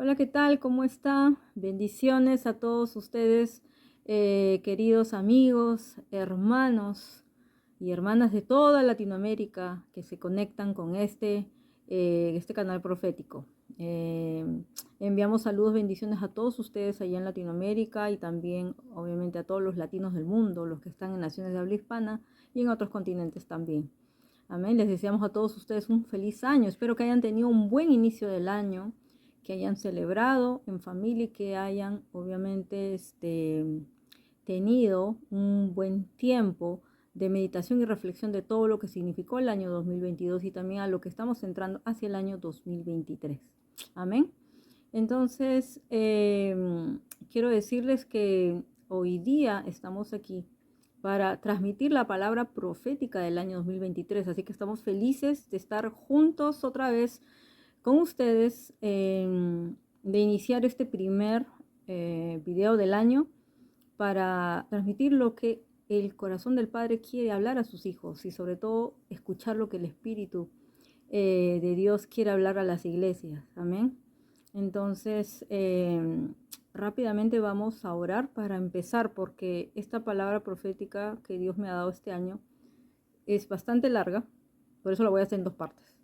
Hola, ¿qué tal? ¿Cómo está? Bendiciones a todos ustedes, queridos amigos, hermanos y hermanas de toda Latinoamérica que se conectan con este canal profético. Eh, Enviamos saludos, bendiciones a todos ustedes allá en Latinoamérica y también, obviamente, a todos los latinos del mundo, los que están en naciones de habla hispana y en otros continentes también. Amén. Les deseamos a todos ustedes un feliz año. Espero que hayan tenido un buen inicio del año, que hayan celebrado en familia y que hayan, obviamente, tenido un buen tiempo de meditación y reflexión de todo lo que significó el año 2022 y también a lo que estamos entrando hacia el año 2023. Amén. Entonces, quiero decirles que hoy día estamos aquí para transmitir la palabra profética del año 2023. Así que estamos felices de estar juntos otra vez con ustedes, de iniciar este primer video del año para transmitir lo que el corazón del Padre quiere hablar a sus hijos y sobre todo escuchar lo que el Espíritu de Dios quiere hablar a las iglesias. Amén. Entonces, rápidamente vamos a orar para empezar, porque esta palabra profética que Dios me ha dado este año es bastante larga, por eso la voy a hacer en dos partes.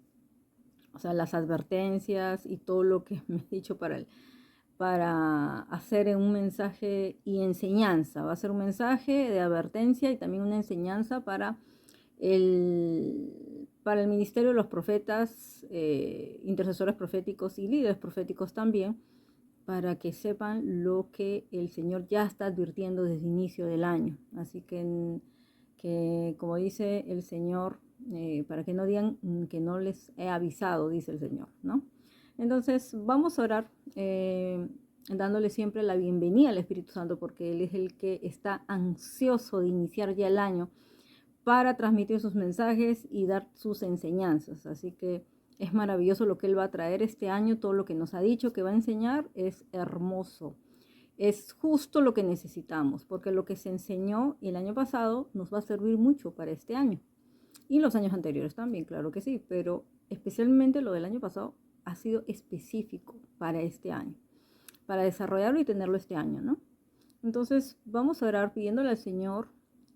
O sea, las advertencias y todo lo que me he dicho para hacer un mensaje y enseñanza. Va a ser un mensaje de advertencia y también una enseñanza para el ministerio de los profetas, intercesores proféticos y líderes proféticos también, para que sepan lo que el Señor ya está advirtiendo desde el inicio del año. Así que como dice el Señor, para que no digan que no les he avisado, dice el Señor, ¿no? Entonces vamos a orar, dándole siempre la bienvenida al Espíritu Santo, porque Él es el que está ansioso de iniciar ya el año para transmitir sus mensajes y dar sus enseñanzas. Así que es maravilloso lo que Él va a traer este año, todo lo que nos ha dicho que va a enseñar es hermoso. Es justo lo que necesitamos, porque lo que se enseñó el año pasado nos va a servir mucho para este año. Y los años anteriores también, claro que sí, pero especialmente lo del año pasado ha sido específico para este año, para desarrollarlo y tenerlo este año, ¿no? Entonces vamos a orar pidiéndole al Señor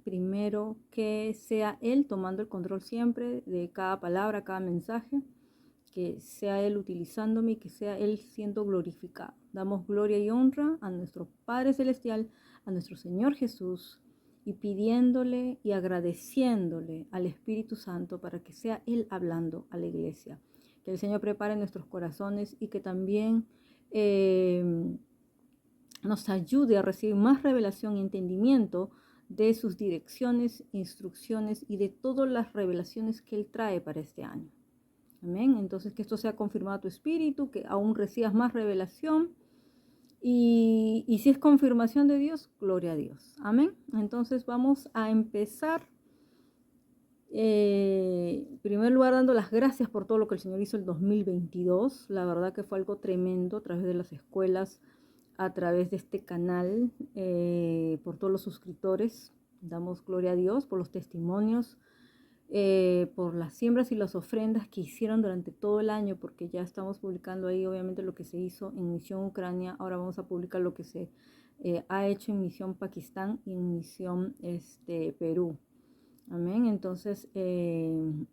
primero que sea Él tomando el control siempre de cada palabra, cada mensaje, que sea Él utilizándome y que sea Él siendo glorificado. Damos gloria y honra a nuestro Padre Celestial, a nuestro Señor Jesús, y pidiéndole y agradeciéndole al Espíritu Santo para que sea Él hablando a la iglesia. Que el Señor prepare nuestros corazones y que también nos ayude a recibir más revelación y entendimiento de sus direcciones, instrucciones y de todas las revelaciones que Él trae para este año. Amén. Entonces, que esto sea confirmado a tu espíritu, que aún recibas más revelación. Y si es confirmación de Dios, gloria a Dios. Amén. Entonces, vamos a empezar. En primer lugar, dando las gracias por todo lo que el Señor hizo el 2022. La verdad que fue algo tremendo a través de las escuelas, a través de este canal, por todos los suscriptores. Damos gloria a Dios por los testimonios, por las siembras y las ofrendas que hicieron durante todo el año, porque ya estamos publicando ahí obviamente lo que se hizo en Misión Ucrania. Ahora vamos a publicar lo que se ha hecho en Misión Pakistán y en Misión Perú. Amén. Entonces,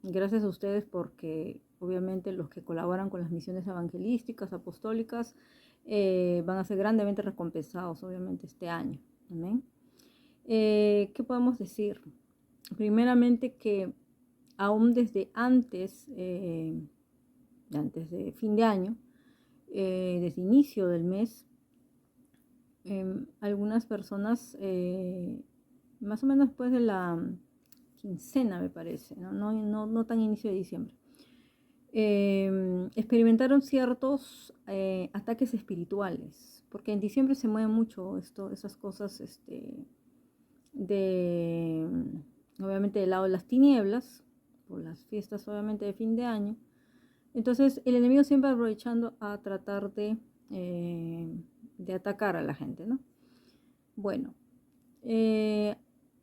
gracias a ustedes, porque obviamente los que colaboran con las misiones evangelísticas, apostólicas, van a ser grandemente recompensados, obviamente, este año. Amén. ¿Qué podemos decir? Primeramente que aún desde antes de fin de año, desde inicio del mes, algunas personas, más o menos después de la quincena, me parece, no tan inicio de diciembre, experimentaron ciertos ataques espirituales, porque en diciembre se mueve mucho esas cosas, obviamente del lado de las tinieblas, por las fiestas obviamente de fin de año. Entonces el enemigo siempre aprovechando a tratar de atacar a la gente, ¿no? Bueno,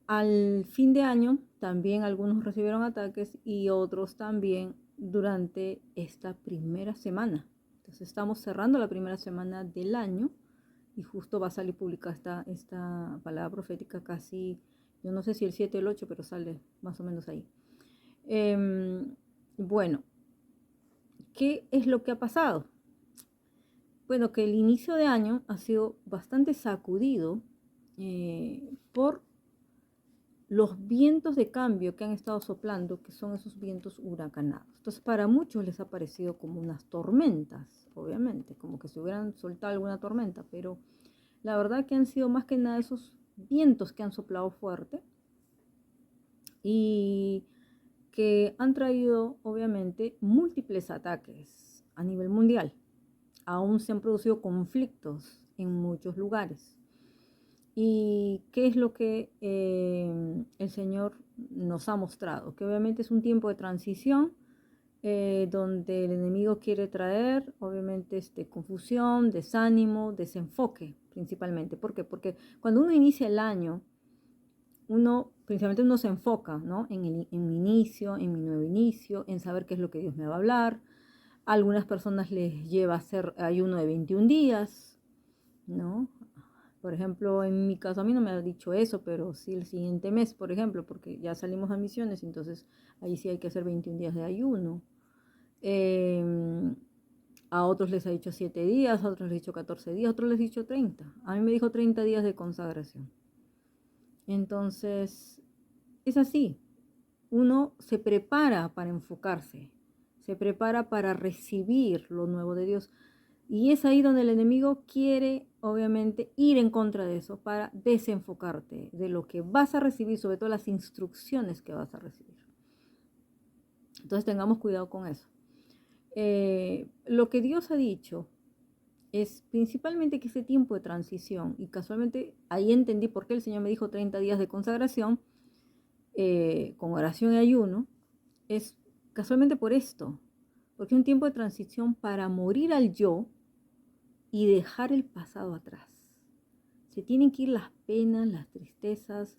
al fin de año también algunos recibieron ataques y otros también durante esta primera semana. Entonces estamos cerrando la primera semana del año y justo va a salir publicada esta palabra profética casi, yo no sé si el 7 o el 8, pero sale más o menos ahí. Bueno, ¿qué es lo que ha pasado? Bueno, que el inicio de año ha sido bastante sacudido por los vientos de cambio que han estado soplando, que son esos vientos huracanados. Entonces, para muchos les ha parecido como unas tormentas, obviamente, como que se hubieran soltado alguna tormenta, pero la verdad que han sido más que nada esos vientos que han soplado fuerte y que han traído, obviamente, múltiples ataques a nivel mundial. Aún se han producido conflictos en muchos lugares. ¿Y qué es lo que el Señor nos ha mostrado? Que obviamente es un tiempo de transición donde el enemigo quiere traer, obviamente, confusión, desánimo, desenfoque, principalmente. ¿Por qué? Porque cuando uno inicia el año, principalmente uno se enfoca, ¿no? En mi inicio, en mi nuevo inicio, en saber qué es lo que Dios me va a hablar. A algunas personas les lleva a hacer ayuno de 21 días, ¿no? Por ejemplo, en mi caso a mí no me ha dicho eso, pero sí el siguiente mes, por ejemplo, porque ya salimos a misiones, entonces ahí sí hay que hacer 21 días de ayuno. A otros les ha dicho 7 días, a otros les ha dicho 14 días, a otros les ha dicho 30. A mí me dijo 30 días de consagración. Entonces, es así. Uno se prepara para enfocarse, se prepara para recibir lo nuevo de Dios. Y es ahí donde el enemigo quiere, obviamente, ir en contra de eso para desenfocarte de lo que vas a recibir, sobre todo las instrucciones que vas a recibir. Entonces tengamos cuidado con eso. Lo que Dios ha dicho es principalmente que ese tiempo de transición, y casualmente ahí entendí por qué el Señor me dijo 30 días de consagración, con oración y ayuno, es casualmente por esto, porque es un tiempo de transición para morir al yo y dejar el pasado atrás. Se tienen que ir las penas, las tristezas,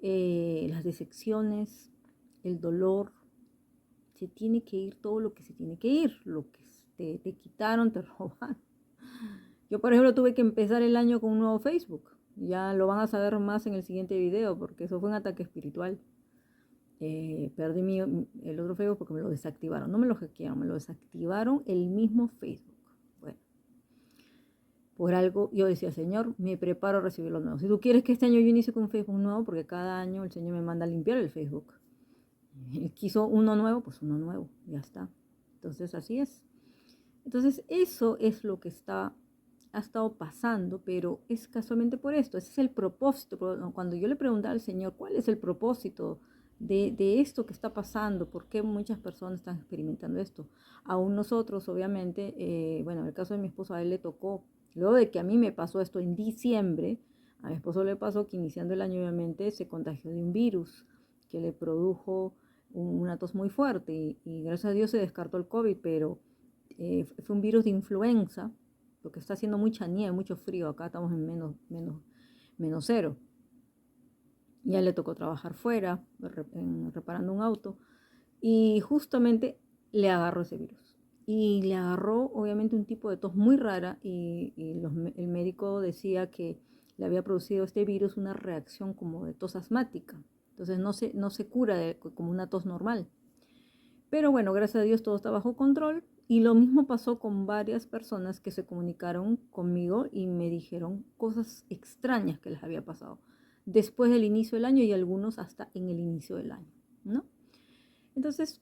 las decepciones, el dolor. Se tiene que ir todo lo que se tiene que ir, lo que te quitaron, te robaron. Yo, por ejemplo, tuve que empezar el año con un nuevo Facebook. Ya lo van a saber más en el siguiente video, porque eso fue un ataque espiritual. Perdí el otro Facebook porque me lo desactivaron. No me lo hackearon, me lo desactivaron el mismo Facebook. Bueno, por algo yo decía, Señor, me preparo a recibir lo nuevo. Si tú quieres que este año yo inicie con un Facebook nuevo, porque cada año el Señor me manda a limpiar el Facebook. Él quiso uno nuevo, pues uno nuevo, ya está. Entonces así es. Entonces eso es lo que ha estado pasando, pero es casualmente por esto. Ese es el propósito. Cuando yo le preguntaba al Señor, ¿cuál es el propósito de esto que está pasando? ¿Por qué muchas personas están experimentando esto? Aún nosotros, obviamente, bueno, en el caso de mi esposo, a él le tocó, luego de que a mí me pasó esto en diciembre, a mi esposo le pasó que iniciando el año, obviamente, se contagió de un virus que le produjo una tos muy fuerte y gracias a Dios se descartó el COVID, pero fue un virus de influenza, porque está haciendo mucha nieve, mucho frío, acá estamos en menos cero. Ya le tocó trabajar fuera, reparando un auto, y justamente le agarró ese virus. Y le agarró obviamente un tipo de tos muy rara el médico decía que le había producido este virus una reacción como de tos asmática. Entonces no se cura como una tos normal. Pero bueno, gracias a Dios todo está bajo control. Y lo mismo pasó con varias personas que se comunicaron conmigo y me dijeron cosas extrañas que les había pasado después del inicio del año y algunos hasta en el inicio del año, ¿no? Entonces,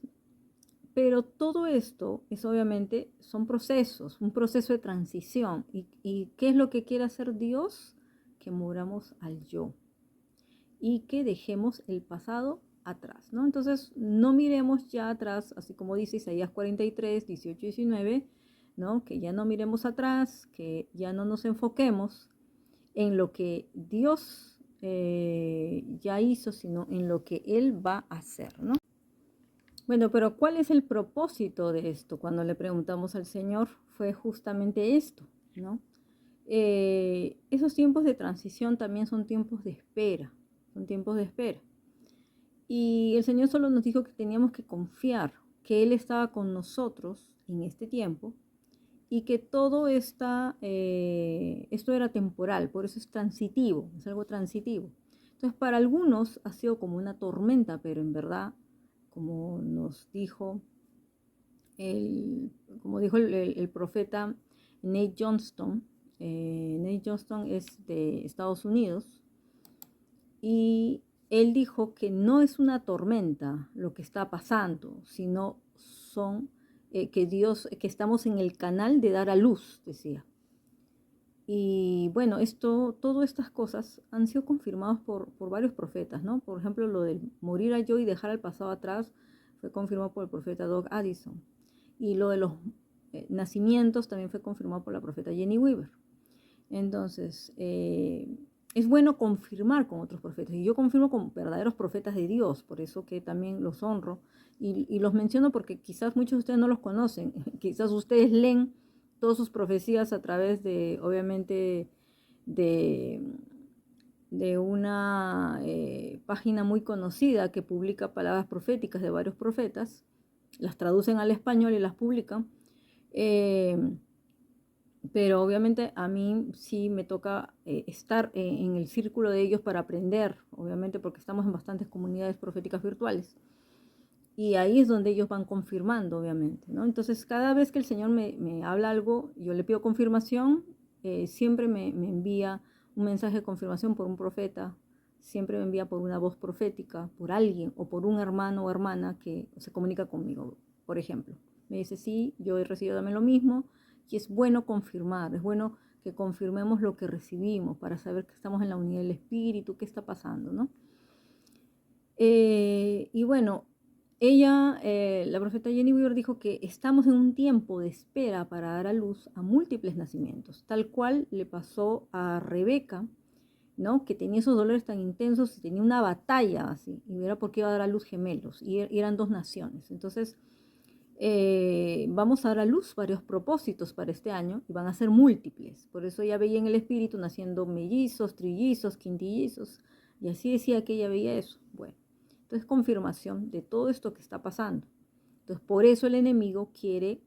pero todo esto es obviamente, son procesos, un proceso de transición. ¿Y qué es lo que quiere hacer Dios? Que muramos al yo y que dejemos el pasado atrás, ¿no? Entonces, no miremos ya atrás, así como dice Isaías 43, 18 y 19, ¿no? Que ya no miremos atrás, que ya no nos enfoquemos en lo que Dios ya hizo, sino en lo que Él va a hacer, ¿no? Bueno, pero ¿cuál es el propósito de esto? Cuando le preguntamos al Señor, fue justamente esto, ¿no? Esos tiempos de transición también son tiempos de espera, son tiempos de espera. Y el Señor solo nos dijo que teníamos que confiar, que Él estaba con nosotros en este tiempo y que todo esto era temporal, por eso es transitivo, es algo transitivo. Entonces, para algunos ha sido como una tormenta, pero en verdad, como nos dijo como dijo el profeta Nate Johnston. Nate Johnston es de Estados Unidos y él dijo que no es una tormenta lo que está pasando, sino son que estamos en el canal de dar a luz, decía. Y bueno, todas estas cosas han sido confirmadas por varios profetas, ¿no? Por ejemplo, lo del morir a yo y dejar el pasado atrás fue confirmado por el profeta Doug Addison. Y lo de los nacimientos también fue confirmado por la profeta Jenny Weaver. Entonces, es bueno confirmar con otros profetas. Y yo confirmo con verdaderos profetas de Dios, por eso que también los honro. Y los menciono porque quizás muchos de ustedes no los conocen. Quizás ustedes leen todas sus profecías a través de, obviamente, de, de una página muy conocida que publica palabras proféticas de varios profetas, las traducen al español y las publican, pero obviamente a mí sí me toca estar en el círculo de ellos para aprender, obviamente porque estamos en bastantes comunidades proféticas virtuales. Y ahí es donde ellos van confirmando, obviamente, ¿no? Entonces, cada vez que el Señor me habla algo, yo le pido confirmación, siempre me envía un mensaje de confirmación por un profeta, siempre me envía por una voz profética, por alguien o por un hermano o hermana que se comunica conmigo, por ejemplo. Me dice, sí, yo he recibido también lo mismo, y es bueno confirmar, es bueno que confirmemos lo que recibimos para saber que estamos en la unidad del Espíritu, qué está pasando, ¿no? Y bueno, la profeta Jenny Weaver dijo que estamos en un tiempo de espera para dar a luz a múltiples nacimientos, tal cual le pasó a Rebeca, ¿no? Que tenía esos dolores tan intensos y tenía una batalla así, y era porque iba a dar a luz gemelos, y eran dos naciones. Entonces, vamos a dar a luz varios propósitos para este año, y van a ser múltiples. Por eso ella veía en el espíritu naciendo mellizos, trillizos, quintillizos, y así decía que ella veía eso. Bueno. Entonces, confirmación de todo esto que está pasando. Entonces, por eso el enemigo quiere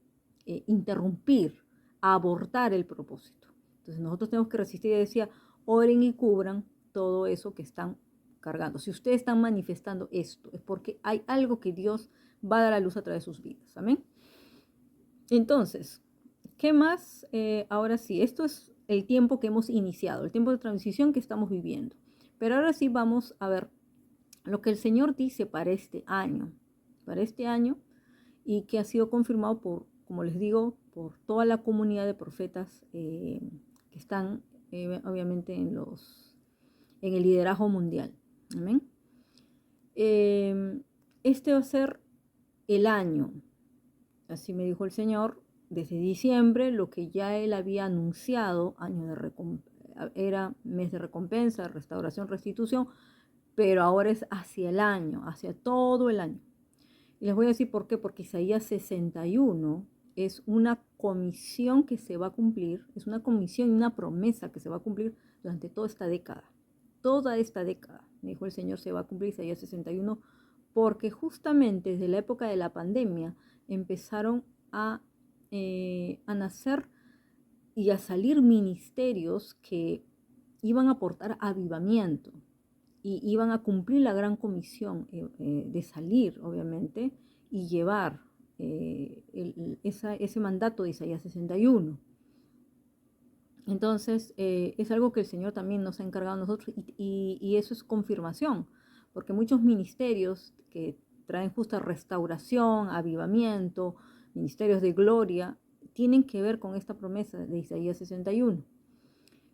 interrumpir, abortar el propósito. Entonces, nosotros tenemos que resistir. Y decía, oren y cubran todo eso que están cargando. Si ustedes están manifestando esto, es porque hay algo que Dios va a dar a luz a través de sus vidas. Amén. Entonces, ¿qué más? Ahora sí, esto es el tiempo que hemos iniciado, el tiempo de transición que estamos viviendo. Pero ahora sí vamos a ver lo que el Señor dice para este año, y que ha sido confirmado por, como les digo, por toda la comunidad de profetas que están obviamente en el liderazgo mundial. Amén. Este va a ser el año, así me dijo el Señor, desde diciembre, lo que ya Él había anunciado, era mes de recompensa, restauración, restitución, pero ahora es hacia el año, hacia todo el año. Y les voy a decir por qué, porque Isaías 61 es una comisión que se va a cumplir, es una comisión y una promesa que se va a cumplir durante toda esta década. Toda esta década, me dijo el Señor, se va a cumplir Isaías 61, porque justamente desde la época de la pandemia empezaron a nacer y a salir ministerios que iban a aportar avivamiento y iban a cumplir la gran comisión de salir, obviamente, y llevar ese mandato de Isaías 61. Entonces, es algo que el Señor también nos ha encargado a nosotros y eso es confirmación, porque muchos ministerios que traen justa restauración, avivamiento, ministerios de gloria, tienen que ver con esta promesa de Isaías 61.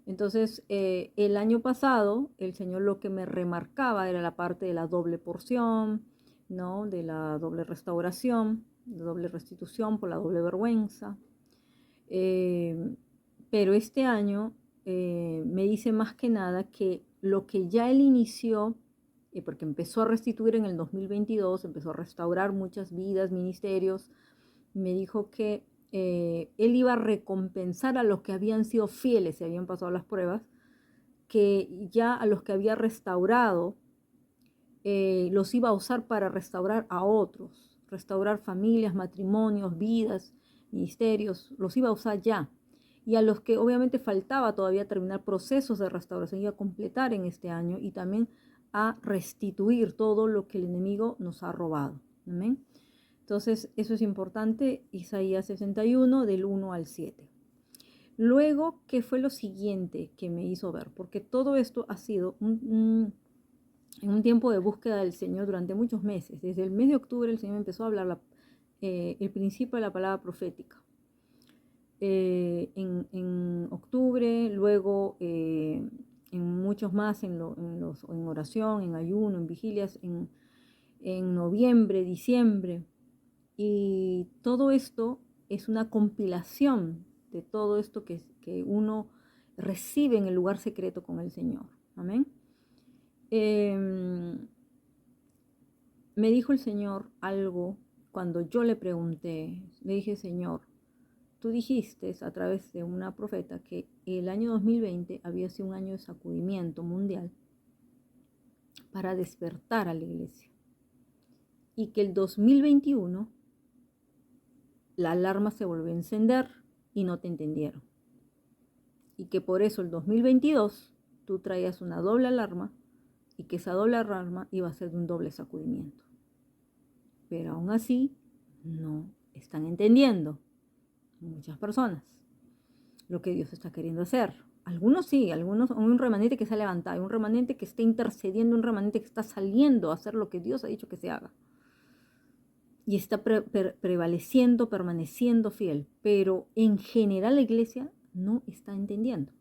Entonces, el año pasado, el Señor lo que me remarcaba era la parte de la doble porción, ¿no? De la doble restauración, de doble restitución por la doble vergüenza. Pero este año me dice más que nada que lo que ya Él inició, porque empezó a restituir en el 2022, empezó a restaurar muchas vidas, ministerios, me dijo que Él iba a recompensar a los que habían sido fieles y habían pasado las pruebas, que ya a los que había restaurado, los iba a usar para restaurar a otros, restaurar familias, matrimonios, vidas, ministerios, los iba a usar ya. Y a los que obviamente faltaba todavía terminar procesos de restauración, iba a completar en este año y también a restituir todo lo que el enemigo nos ha robado. Amén. Entonces, eso es importante, Isaías 61, del 1 al 7. Luego, ¿qué fue lo siguiente que me hizo ver? Porque todo esto ha sido en un tiempo de búsqueda del Señor durante muchos meses. Desde el mes de octubre el Señor empezó a hablar el principio de la palabra profética. En octubre, luego en muchos más, en oración, en ayuno, en vigilias, en noviembre, diciembre. Y todo esto es una compilación de todo esto que uno recibe en el lugar secreto con el Señor. Amén. Me dijo el Señor algo cuando yo le pregunté. Le dije, Señor, tú dijiste a través de una profeta que el año 2020 había sido un año de sacudimiento mundial para despertar a la iglesia. Y que el 2021 la alarma se volvió a encender y no te entendieron. Y que por eso el 2022 tú traías una doble alarma y que esa doble alarma iba a ser de un doble sacudimiento. Pero aún así no están entendiendo muchas personas lo que Dios está queriendo hacer. Algunos sí, algunos, un remanente que se ha levantado, un remanente que está intercediendo, un remanente que está saliendo a hacer lo que Dios ha dicho que se haga. Y está prevaleciendo, permaneciendo fiel. Pero en general la iglesia no está entendiendo.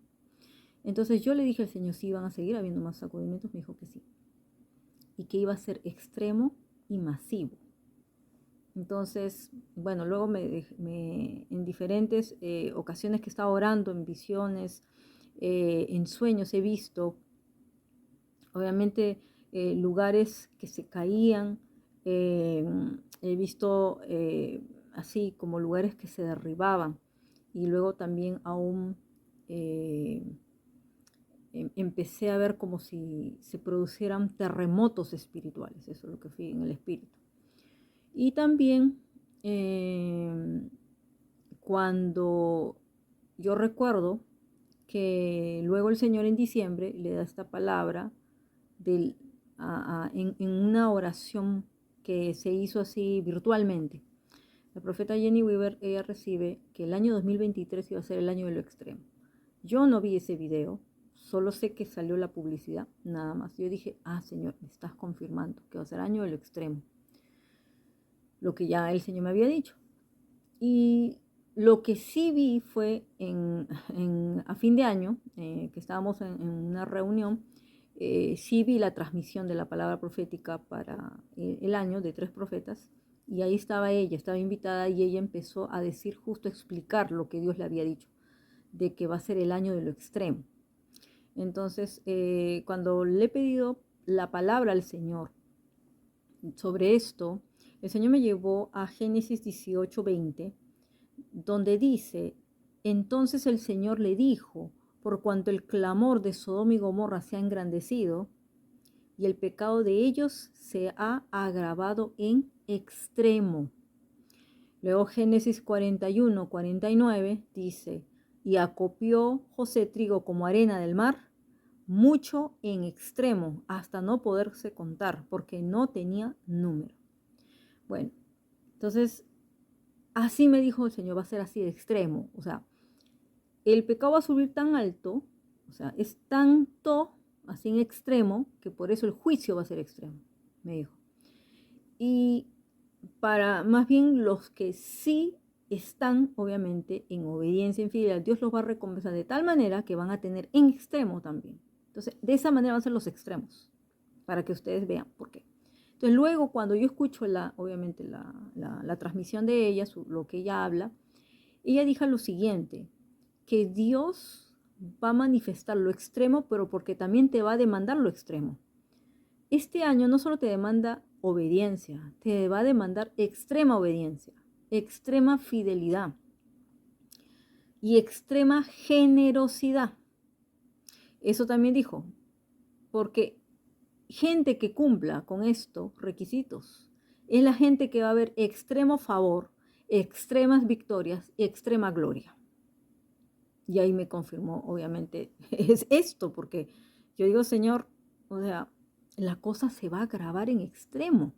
Entonces yo le dije al Señor si iban a seguir habiendo más sacudimientos, me dijo que sí. Y que iba a ser extremo y masivo. Entonces, bueno, luego en diferentes ocasiones que estaba orando, en visiones, en sueños he visto, obviamente, lugares que se caían, he visto así como lugares que se derribaban y luego también aún empecé a ver como si se producieran terremotos espirituales, eso es lo que fui en el espíritu. Y también cuando yo recuerdo que luego el Señor en diciembre le da esta palabra en una oración que se hizo así virtualmente. La profeta Jenny Weaver, ella recibe que el año 2023 iba a ser el año de lo extremo. Yo no vi ese video, solo sé que salió la publicidad, nada más. Yo dije, Señor, me estás confirmando que va a ser año de lo extremo. Lo que ya el Señor me había dicho. Y lo que sí vi fue a fin de año, que estábamos en una reunión, sí vi la transmisión de la palabra profética para el año de 3 profetas, y ahí estaba ella, estaba invitada, y ella empezó a decir, justo a explicar lo que Dios le había dicho, de que va a ser el año de lo extremo. Entonces, cuando le he pedido la palabra al Señor sobre esto, el Señor me llevó a Génesis 18:20, donde dice, entonces el Señor le dijo, por cuanto el clamor de Sodoma y Gomorra se ha engrandecido y el pecado de ellos se ha agravado en extremo. Luego Génesis 41:49 dice, y acopió José trigo como arena del mar, mucho en extremo, hasta no poderse contar, porque no tenía número. Bueno, entonces, así me dijo el Señor, va a ser así de extremo. O sea, el pecado va a subir tan alto, o sea, es tanto, así en extremo, que por eso el juicio va a ser extremo, me dijo. Y para más bien los que sí están, obviamente, en obediencia, en fidelidad, Dios los va a recompensar de tal manera que van a tener en extremo también. Entonces, de esa manera van a ser los extremos, para que ustedes vean por qué. Entonces, luego, cuando yo escucho obviamente la transmisión de ella, lo que ella habla, ella dijo lo siguiente, que Dios va a manifestar lo extremo, pero porque también te va a demandar lo extremo. Este año no solo te demanda obediencia, te va a demandar extrema obediencia, extrema fidelidad y extrema generosidad. Eso también dijo, porque gente que cumpla con estos requisitos es la gente que va a ver extremo favor, extremas victorias y extrema gloria. Y ahí me confirmó, obviamente, es esto, porque yo digo, Señor, o sea, la cosa se va a agravar en extremo,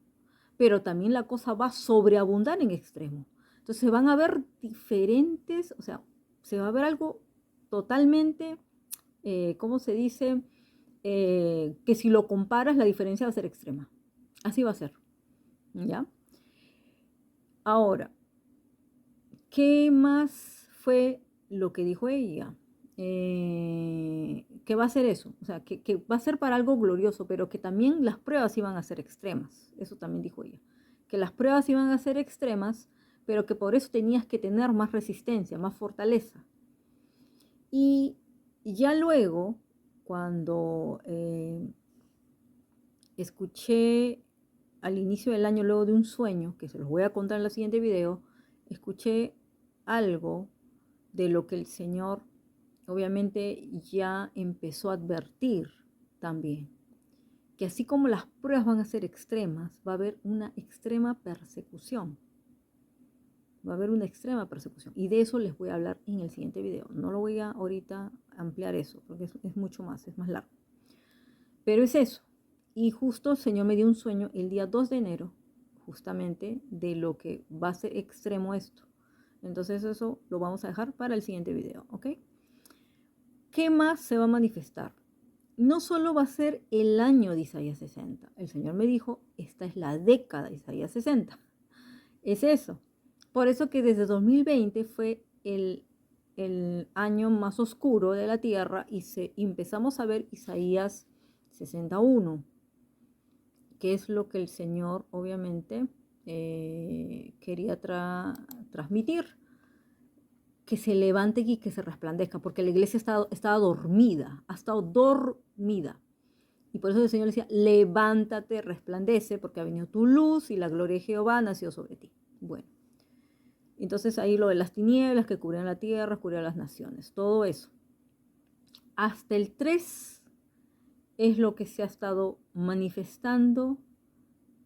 pero también la cosa va a sobreabundar en extremo. Entonces van a ver diferentes, o sea, se va a ver algo totalmente, ¿cómo se dice? Que si lo comparas, la diferencia va a ser extrema. Así va a ser, ¿ya? Ahora, ¿qué más fue lo que dijo ella? Que va a ser eso, o sea, que va a ser para algo glorioso, pero que también las pruebas iban a ser extremas. Eso también dijo ella. Que las pruebas iban a ser extremas, pero que por eso tenías que tener más resistencia, más fortaleza. Y ya luego, cuando escuché al inicio del año, luego de un sueño, que se los voy a contar en el siguiente video, escuché algo de lo que el Señor obviamente ya empezó a advertir también, que así como las pruebas van a ser extremas, va a haber una extrema persecución. Va a haber una extrema persecución. Y de eso les voy a hablar en el siguiente video. No lo voy a ahorita ampliar eso, porque es mucho más, es más largo. Pero es eso. Y justo el Señor me dio un sueño el día 2 de enero, justamente de lo que va a ser extremo esto. Entonces eso lo vamos a dejar para el siguiente video, ¿ok? ¿Qué más se va a manifestar? No solo va a ser el año de Isaías 60. El Señor me dijo, esta es la década de Isaías 60. Es eso. Por eso que desde 2020 fue el año más oscuro de la tierra y empezamos a ver Isaías 61, que es lo que el Señor obviamente quería transmitir, que se levante y que se resplandezca, porque la iglesia estaba dormida, ha estado dormida. Y por eso el Señor decía, levántate, resplandece, porque ha venido tu luz y la gloria de Jehová nació sobre ti. Bueno, entonces ahí lo de las tinieblas que cubrían la tierra, cubrían las naciones, todo eso. Hasta el 3 es lo que se ha estado manifestando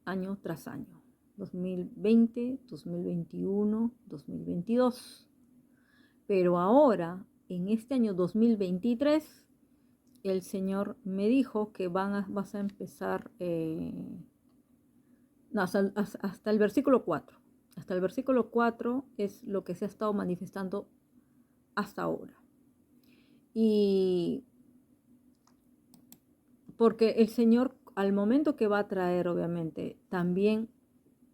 año tras año. 2020, 2021, 2022. Pero ahora, en este año 2023, el Señor me dijo que vas a empezar, no, hasta el versículo 4. Hasta el versículo 4 es lo que se ha estado manifestando hasta ahora. Y porque el Señor, al momento que va a traer, obviamente, también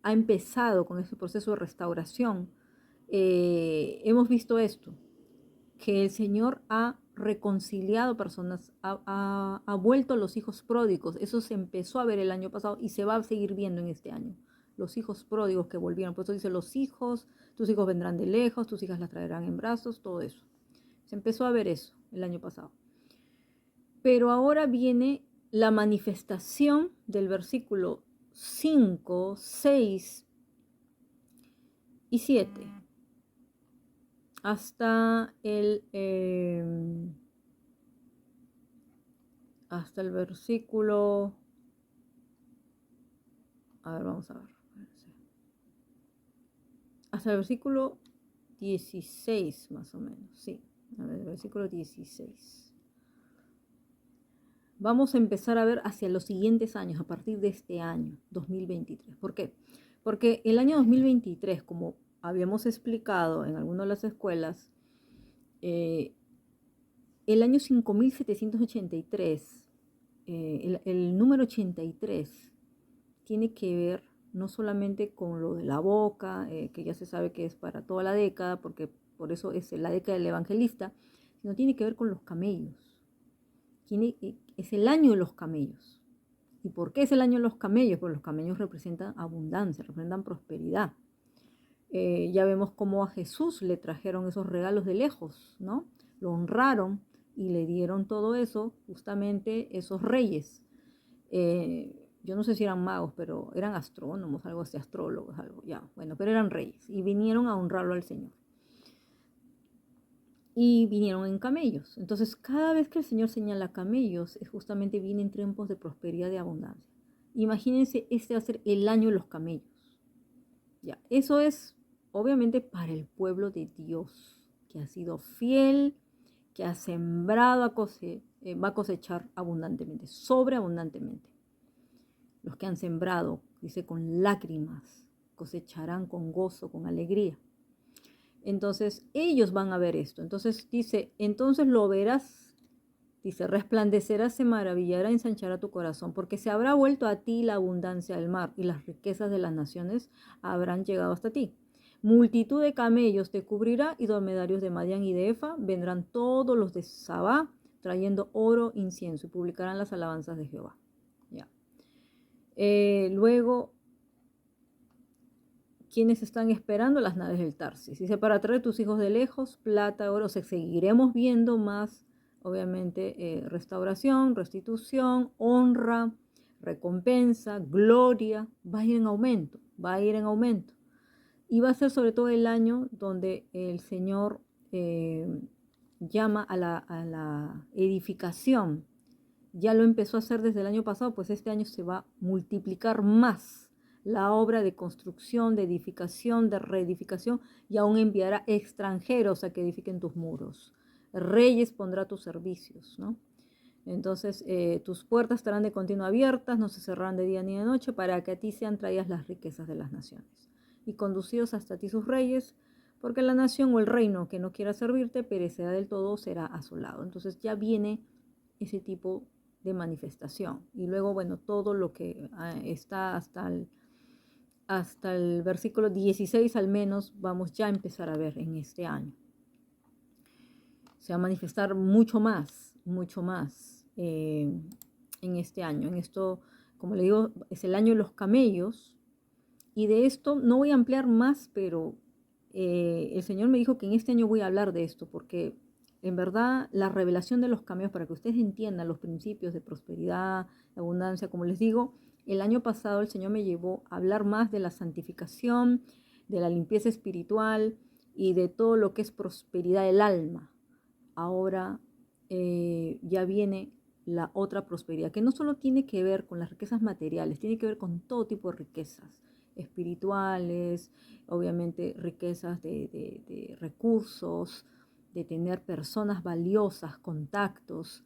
ha empezado con ese proceso de restauración. Hemos visto esto, que el Señor ha reconciliado personas, ha vuelto a los hijos pródigos. Eso se empezó a ver el año pasado y se va a seguir viendo en este año. Los hijos pródigos que volvieron. Por eso dice, los hijos, tus hijos vendrán de lejos, tus hijas las traerán en brazos, todo eso. Se empezó a ver eso el año pasado. Pero ahora viene la manifestación del versículo 5, 6 y 7 hasta hasta el versículo, a ver, vamos a ver, hasta el versículo 16 más o menos, sí, a ver, el versículo 16. Vamos a empezar a ver hacia los siguientes años, a partir de este año, 2023. ¿Por qué? Porque el año 2023, como habíamos explicado en algunas de las escuelas, el año 5783, el número 83, tiene que ver no solamente con lo de la boca, que ya se sabe que es para toda la década, porque por eso es la década del evangelista, sino tiene que ver con los camellos. Es el año de los camellos. ¿Y por qué es el año de los camellos? Porque los camellos representan abundancia, representan prosperidad. Ya vemos cómo a Jesús le trajeron esos regalos de lejos, ¿no? Lo honraron y le dieron todo eso, justamente esos reyes. Yo no sé si eran magos, pero eran astrónomos, algo así, astrólogos, algo, ya, bueno, pero eran reyes y vinieron a honrarlo al Señor. Y vinieron en camellos. Entonces, cada vez que el Señor señala camellos, es justamente vienen tiempos de prosperidad y de abundancia. Imagínense, este va a ser el año de los camellos. Ya, eso es obviamente para el pueblo de Dios, que ha sido fiel, que ha sembrado, va a cosechar abundantemente, sobreabundantemente. Los que han sembrado, dice, con lágrimas, cosecharán con gozo, con alegría. Entonces, ellos van a ver esto. Entonces, dice, entonces lo verás, dice, resplandecerá, se maravillará, ensanchará tu corazón, porque se habrá vuelto a ti la abundancia del mar y las riquezas de las naciones habrán llegado hasta ti. Multitud de camellos te cubrirá y dromedarios de Madián y de Efa, vendrán todos los de Sabá trayendo oro, incienso y publicarán las alabanzas de Jehová. Ya. Luego, quienes están esperando las naves del Tarsis. Dice, para traer tus hijos de lejos, plata, oro, o sea, seguiremos viendo más, obviamente, restauración, restitución, honra, recompensa, gloria, va a ir en aumento, va a ir en aumento. Y va a ser sobre todo el año donde el Señor llama a la edificación. Ya lo empezó a hacer desde el año pasado, pues este año se va a multiplicar más la obra de construcción, de edificación, de reedificación, y aún enviará extranjeros a que edifiquen tus muros. Reyes pondrá a tus servicios, ¿no? Entonces, tus puertas estarán de continuo abiertas, no se cerrarán de día ni de noche, para que a ti sean traídas las riquezas de las naciones y conducidos hasta ti sus reyes, porque la nación o el reino que no quiera servirte perecerá del todo, será asolado. Entonces ya viene ese tipo de manifestación. Y luego, bueno, todo lo que está hasta el versículo 16 al menos, vamos ya a empezar a ver en este año. Se va a manifestar mucho más en este año. En esto, como le digo, es el año de los camellos. Y de esto no voy a ampliar más, pero el Señor me dijo que en este año voy a hablar de esto, porque en verdad la revelación de los camellos, para que ustedes entiendan los principios de prosperidad, de abundancia, como les digo, el año pasado el Señor me llevó a hablar más de la santificación, de la limpieza espiritual y de todo lo que es prosperidad del alma. Ahora ya viene la otra prosperidad, que no solo tiene que ver con las riquezas materiales, tiene que ver con todo tipo de riquezas espirituales, obviamente riquezas de recursos, de tener personas valiosas, contactos.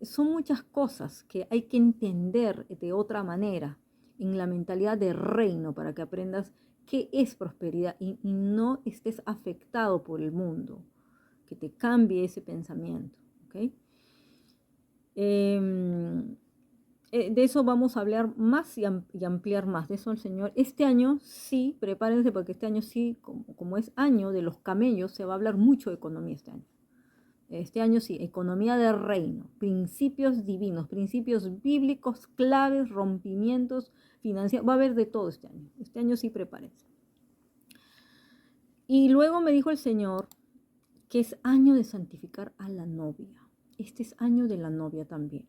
Son muchas cosas que hay que entender de otra manera en la mentalidad de reino para que aprendas qué es prosperidad y no estés afectado por el mundo, que te cambie ese pensamiento. ¿Okay? De eso vamos a hablar más y ampliar más. De eso el Señor. Este año sí, prepárense porque este año sí, como es año de los camellos, se va a hablar mucho de economía este año. Este año sí, economía del reino, principios divinos, principios bíblicos, claves, rompimientos financieros. Va a haber de todo este año. Este año sí, prepárense. Y luego me dijo el Señor que es año de santificar a la novia. Este es año de la novia también.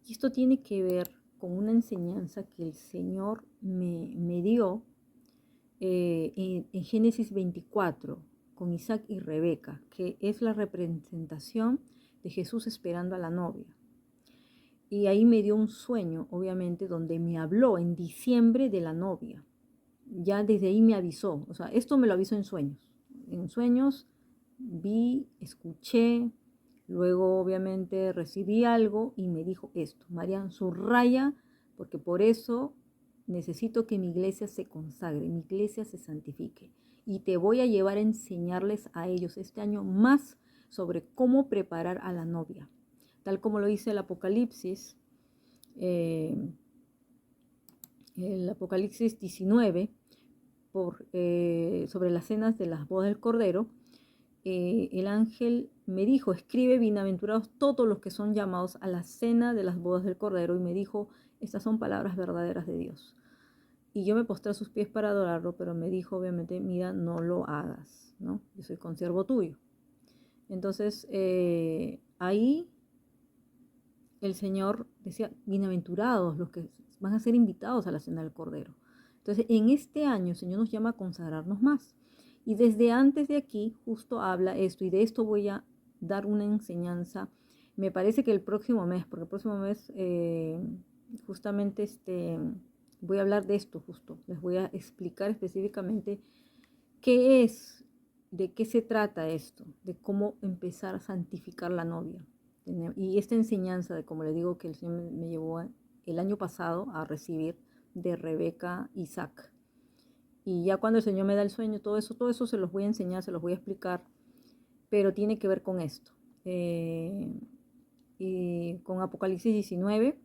Y esto tiene que ver con una enseñanza que el Señor me dio en Génesis 24, con Isaac y Rebeca, que es la representación de Jesús esperando a la novia. Y ahí me dio un sueño, obviamente, donde me habló en diciembre de la novia. Ya desde ahí me avisó, o sea, esto me lo avisó en sueños. En sueños vi, escuché, luego obviamente recibí algo y me dijo esto: Marian, subraya, porque por eso necesito que mi iglesia se consagre, mi iglesia se santifique. Y te voy a llevar a enseñarles a ellos este año más sobre cómo preparar a la novia. Tal como lo dice el Apocalipsis 19, sobre las cenas de las bodas del Cordero. El ángel me dijo: escribe, bienaventurados todos los que son llamados a la cena de las bodas del Cordero. Y me dijo: estas son palabras verdaderas de Dios. Y yo me postré a sus pies para adorarlo, pero me dijo obviamente: mira, no lo hagas, ¿no? Yo soy consiervo tuyo. Entonces, ahí el Señor decía: bienaventurados los que van a ser invitados a la cena del Cordero. Entonces, en este año el Señor nos llama a consagrarnos más. Y desde antes de aquí justo habla esto, y de esto voy a dar una enseñanza, me parece que el próximo mes, porque el próximo mes justamente voy a hablar de esto justo. Les voy a explicar específicamente ¿Qué es? ¿De qué se trata esto? De cómo empezar a santificar la novia. Y esta enseñanza de, como le digo, que el Señor me llevó el año pasado a recibir de Rebeca Isaac. Y ya cuando el Señor me da el sueño, todo eso se los voy a enseñar, se los voy a explicar, pero tiene que ver con esto. Y con Apocalipsis 19,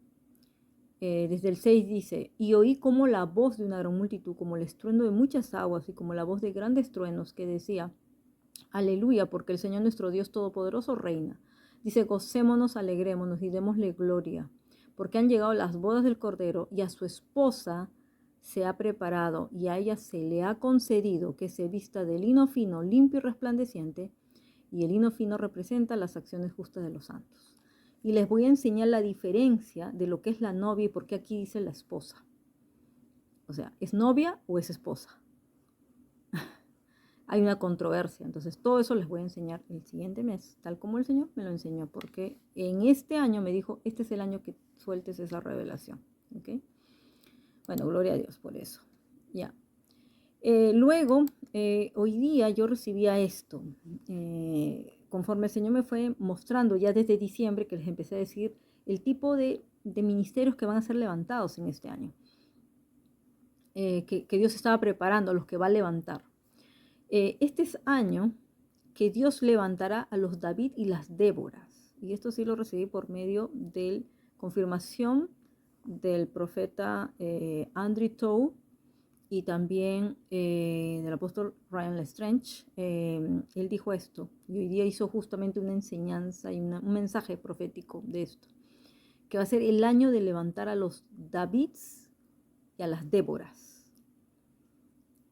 desde el 6 dice, y oí como la voz de una gran multitud, como el estruendo de muchas aguas y como la voz de grandes truenos que decía, aleluya, porque el Señor nuestro Dios Todopoderoso reina. Dice, gocémonos, alegrémonos y démosle gloria, porque han llegado las bodas del Cordero y a su esposa se ha preparado y a ella se le ha concedido que se vista de lino fino, limpio y resplandeciente, y el lino fino representa las acciones justas de los santos. Y les voy a enseñar la diferencia de lo que es la novia y por qué aquí dice la esposa. O sea, ¿es novia o es esposa? Hay una controversia. Entonces, todo eso les voy a enseñar el siguiente mes, tal como el Señor me lo enseñó, porque en este año me dijo, este es el año que sueltes esa revelación. ¿Ok? Bueno, gloria a Dios por eso. Ya. Luego, hoy día yo recibía esto. Conforme el Señor me fue mostrando ya desde diciembre, que les empecé a decir el tipo de ministerios que van a ser levantados en este año. Que Dios estaba preparando a los que va a levantar. Este es año que Dios levantará a los David y las Déboras. Y esto sí lo recibí por medio de confirmación del profeta Andrew Tow y también del apóstol Ryan Lestrange. Él dijo esto y hoy día hizo justamente una enseñanza y un mensaje profético de esto, que va a ser el año de levantar a los Davids y a las Déboras.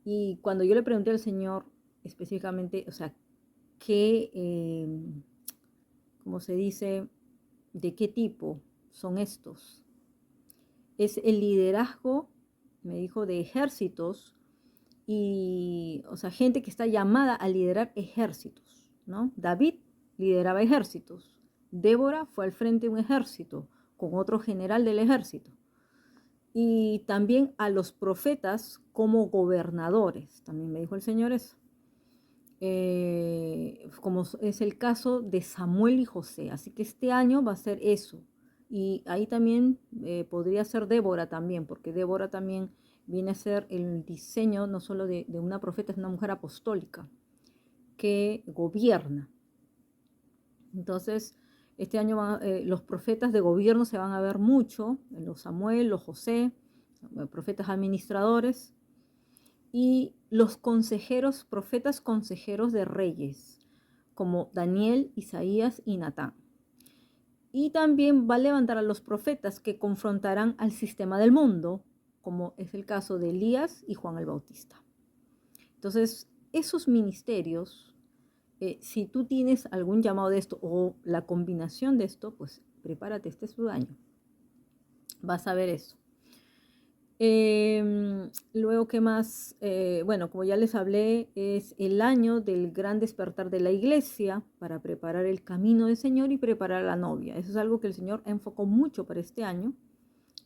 Y cuando yo le pregunté al Señor específicamente, o sea, ¿cómo se dice? ¿De qué tipo son estos? Es el liderazgo, me dijo, de ejércitos y, o sea, gente que está llamada a liderar ejércitos, ¿no? David lideraba ejércitos. Débora fue al frente de un ejército con otro general del ejército. Y también a los profetas como gobernadores, también me dijo el Señor eso. Como es el caso de Samuel y José. Así que este año va a ser eso. Y ahí también podría ser Débora también, porque Débora también viene a ser el diseño no solo de una profeta, es una mujer apostólica que gobierna. Entonces, este año los profetas de gobierno se van a ver mucho, los Samuel, los José, profetas administradores, y los consejeros, profetas consejeros de reyes, como Daniel, Isaías y Natán. Y también va a levantar a los profetas que confrontarán al sistema del mundo, como es el caso de Elías y Juan el Bautista. Entonces, esos ministerios, si tú tienes algún llamado de esto o la combinación de esto, pues prepárate, este es tu año. Vas a ver eso. Luego, ¿qué más? Bueno, como ya les hablé, es el año del gran despertar de la iglesia para preparar el camino del Señor y preparar a la novia. Eso es algo que el Señor enfocó mucho para este año.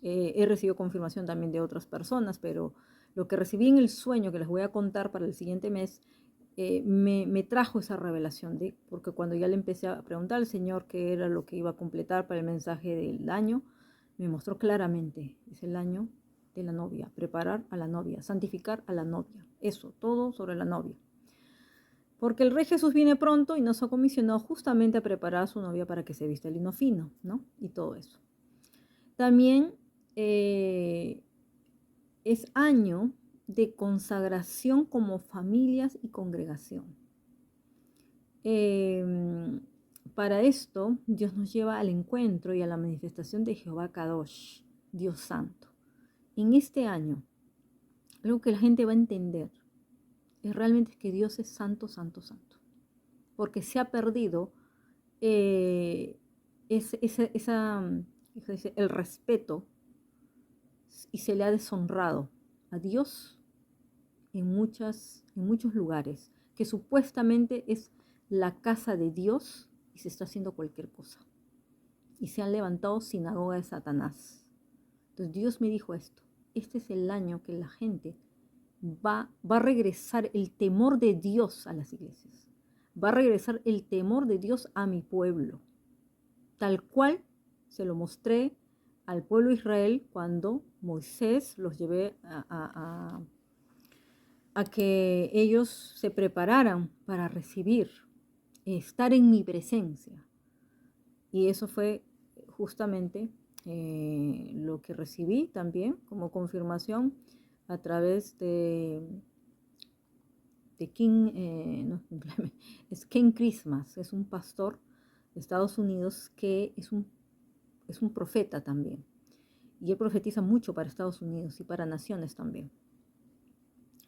He recibido confirmación también de otras personas, pero lo que recibí en el sueño que les voy a contar para el siguiente mes, me trajo esa revelación, porque cuando ya le empecé a preguntar al Señor qué era lo que iba a completar para el mensaje del año, me mostró claramente, es el año de la novia, preparar a la novia, santificar a la novia, eso, todo sobre la novia. Porque el Rey Jesús viene pronto y nos ha comisionado justamente a preparar a su novia para que se vista el lino fino, ¿no? Y todo eso. También es año de consagración como familias y congregación. Para esto, Dios nos lleva al encuentro y a la manifestación de Jehová Kadosh, Dios Santo. En este año, algo que la gente va a entender es realmente que Dios es santo, santo, santo. Porque se ha perdido el respeto y se le ha deshonrado a Dios en muchos lugares, que supuestamente es la casa de Dios y se está haciendo cualquier cosa. Y se han levantado sinagoga de Satanás. Entonces Dios me dijo esto, este es el año que la gente va a regresar el temor de Dios a las iglesias. Va a regresar el temor de Dios a mi pueblo. Tal cual se lo mostré al pueblo de Israel cuando Moisés los llevé a que ellos se prepararan para recibir, estar en mi presencia. Y eso fue justamente lo que recibí también como confirmación a través de King, es Ken Christmas, es un pastor de Estados Unidos que es un profeta también. Y él profetiza mucho para Estados Unidos y para naciones también.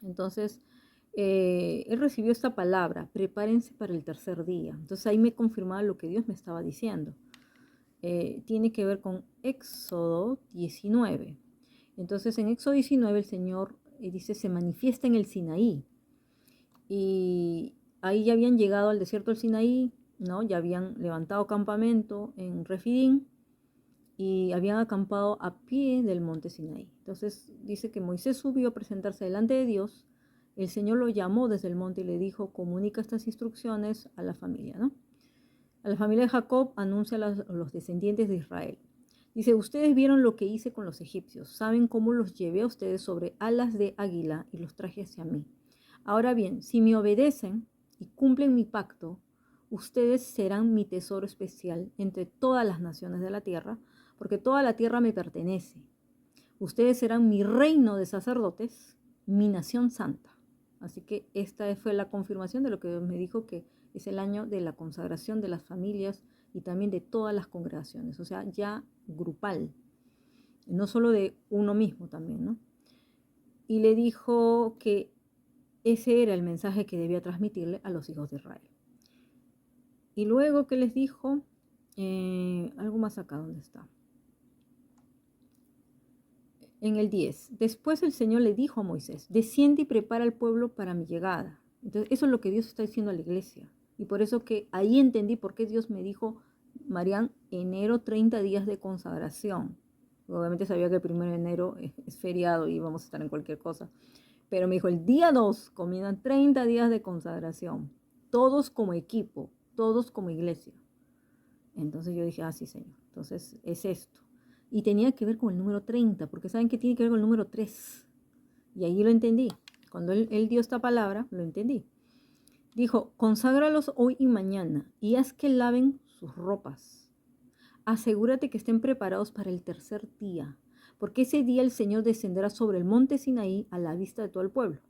Entonces, él recibió esta palabra, prepárense para el tercer día. Entonces ahí me confirmaba lo que Dios me estaba diciendo. Tiene que ver con Éxodo 19. Entonces en Éxodo 19 el Señor dice, se manifiesta en el Sinaí. Y ahí ya habían llegado al desierto del Sinaí, ¿no? Ya habían levantado campamento en Refidim y habían acampado a pie del monte Sinaí. Entonces dice que Moisés subió a presentarse delante de Dios. El Señor lo llamó desde el monte y le dijo, comunica estas instrucciones a la familia, ¿no? A la familia de Jacob, anuncia a los descendientes de Israel. Dice, ustedes vieron lo que hice con los egipcios, saben cómo los llevé a ustedes sobre alas de águila y los traje hacia mí. Ahora bien, si me obedecen y cumplen mi pacto, ustedes serán mi tesoro especial entre todas las naciones de la tierra, porque toda la tierra me pertenece. Ustedes serán mi reino de sacerdotes, mi nación santa. Así que esta fue la confirmación de lo que Dios me dijo, que es el año de la consagración de las familias y también de todas las congregaciones, o sea, ya grupal, no solo de uno mismo también, ¿no? Y le dijo que ese era el mensaje que debía transmitirle a los hijos de Israel. Y luego que les dijo, algo más acá, ¿dónde está? En el 10, después el Señor le dijo a Moisés, desciende y prepara al pueblo para mi llegada. Entonces, eso es lo que Dios está diciendo a la iglesia. Y por eso que ahí entendí por qué Dios me dijo, Marian, enero 30 días de consagración. Obviamente sabía que el 1 de enero es feriado y vamos a estar en cualquier cosa. Pero me dijo, el día 2 comienzan 30 días de consagración. Todos como equipo, todos como iglesia. Entonces yo dije, sí, Señor. Entonces es esto. Y tenía que ver con el número 30, porque saben que tiene que ver con el número 3. Y ahí lo entendí. Cuando él dio esta palabra, lo entendí. Dijo, conságralos hoy y mañana y haz que laven sus ropas. Asegúrate que estén preparados para el tercer día, porque ese día el Señor descenderá sobre el monte Sinaí a la vista de todo el pueblo.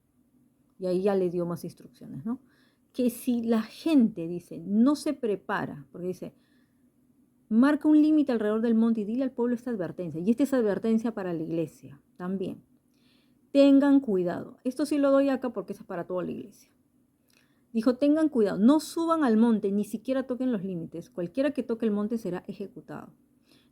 Y ahí ya le dio más instrucciones, ¿no? Que si la gente, dice, no se prepara, porque dice, marca un límite alrededor del monte y dile al pueblo esta advertencia. Y esta es advertencia para la iglesia también. Tengan cuidado. Esto sí lo doy acá porque es para toda la iglesia. Dijo, tengan cuidado, no suban al monte, ni siquiera toquen los límites. Cualquiera que toque el monte será ejecutado.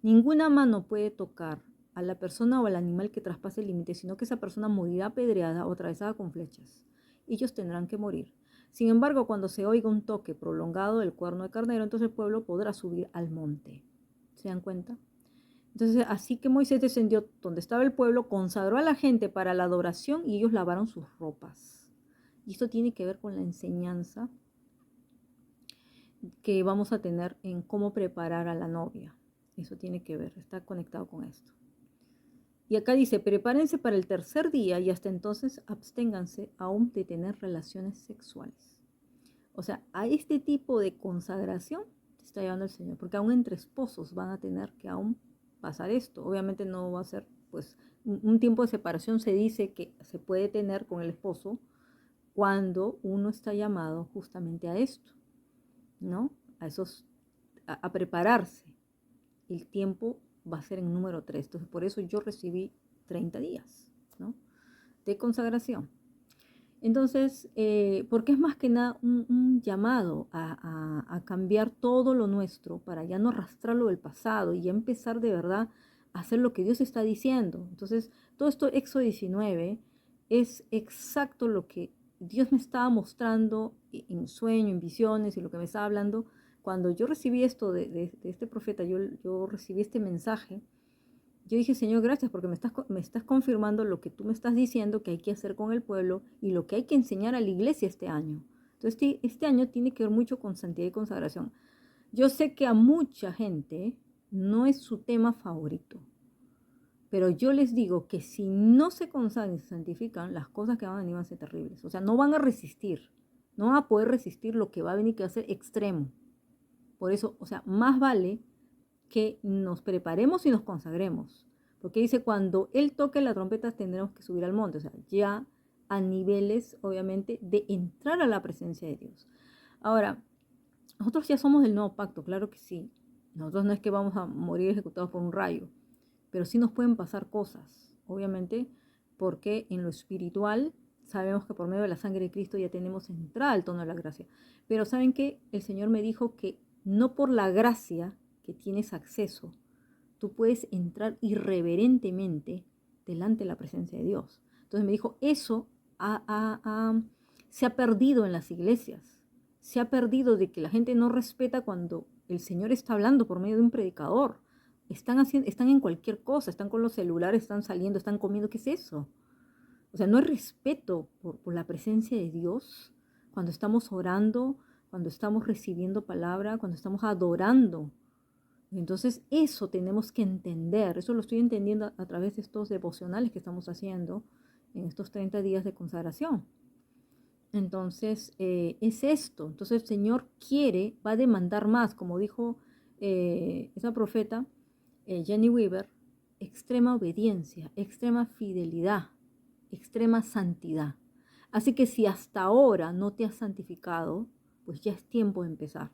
Ninguna mano puede tocar a la persona o al animal que traspase el límite, sino que esa persona morirá apedreada o atravesada con flechas. Ellos tendrán que morir. Sin embargo, cuando se oiga un toque prolongado del cuerno de carnero, entonces el pueblo podrá subir al monte. ¿Se dan cuenta? Entonces, así que Moisés descendió donde estaba el pueblo, consagró a la gente para la adoración y ellos lavaron sus ropas. Y esto tiene que ver con la enseñanza que vamos a tener en cómo preparar a la novia. Eso tiene que ver, está conectado con esto. Y acá dice, prepárense para el tercer día y hasta entonces absténganse aún de tener relaciones sexuales. O sea, a este tipo de consagración te está llevando el Señor, porque aún entre esposos van a tener que aún pasar esto. Obviamente no va a ser, pues, un tiempo de separación se dice que se puede tener con el esposo cuando uno está llamado justamente a esto, ¿no? A prepararse. El tiempo va a ser en número 3. Entonces, por eso yo recibí 30 días, ¿no? De consagración. Entonces, porque es más que nada un llamado a cambiar todo lo nuestro para ya no arrastrarlo del pasado y ya empezar de verdad a hacer lo que Dios está diciendo. Entonces, todo esto, Éxodo 19, es exacto lo que Dios me estaba mostrando en sueño, en visiones y lo que me estaba hablando. Cuando yo recibí esto de este profeta, yo recibí este mensaje, yo dije, Señor, gracias porque me estás confirmando lo que tú me estás diciendo que hay que hacer con el pueblo y lo que hay que enseñar a la iglesia este año. Entonces, este año tiene que ver mucho con santidad y consagración. Yo sé que a mucha gente no es su tema favorito, pero yo les digo que si no se consagran y se santifican, las cosas que van a venir van a ser terribles. O sea, no van a resistir, no van a poder resistir lo que va a venir, que va a ser extremo. Por eso, o sea, más vale que nos preparemos y nos consagremos. Porque dice, cuando Él toque la trompeta tendremos que subir al monte. O sea, ya a niveles, obviamente, de entrar a la presencia de Dios. Ahora, nosotros ya somos del nuevo pacto, claro que sí. Nosotros no es que vamos a morir ejecutados por un rayo, pero sí nos pueden pasar cosas, obviamente, porque en lo espiritual sabemos que por medio de la sangre de Cristo ya tenemos entrada al trono de la gracia. Pero ¿saben qué? El Señor me dijo que no por la gracia que tienes acceso, tú puedes entrar irreverentemente delante de la presencia de Dios. Entonces me dijo, eso se ha perdido en las iglesias. Se ha perdido de que la gente no respeta cuando el Señor está hablando por medio de un predicador. Están en cualquier cosa, están con los celulares, están saliendo, están comiendo. ¿Qué es eso? O sea, no hay respeto por la presencia de Dios cuando estamos orando, cuando estamos recibiendo palabra, cuando estamos adorando. Entonces eso tenemos que entender, eso lo estoy entendiendo a través de estos devocionales que estamos haciendo en estos 30 días de consagración. Entonces es esto, entonces el Señor quiere, va a demandar más, como dijo esa profeta Jenny Weaver, extrema obediencia, extrema fidelidad, extrema santidad. Así que si hasta ahora no te has santificado, pues ya es tiempo de empezar.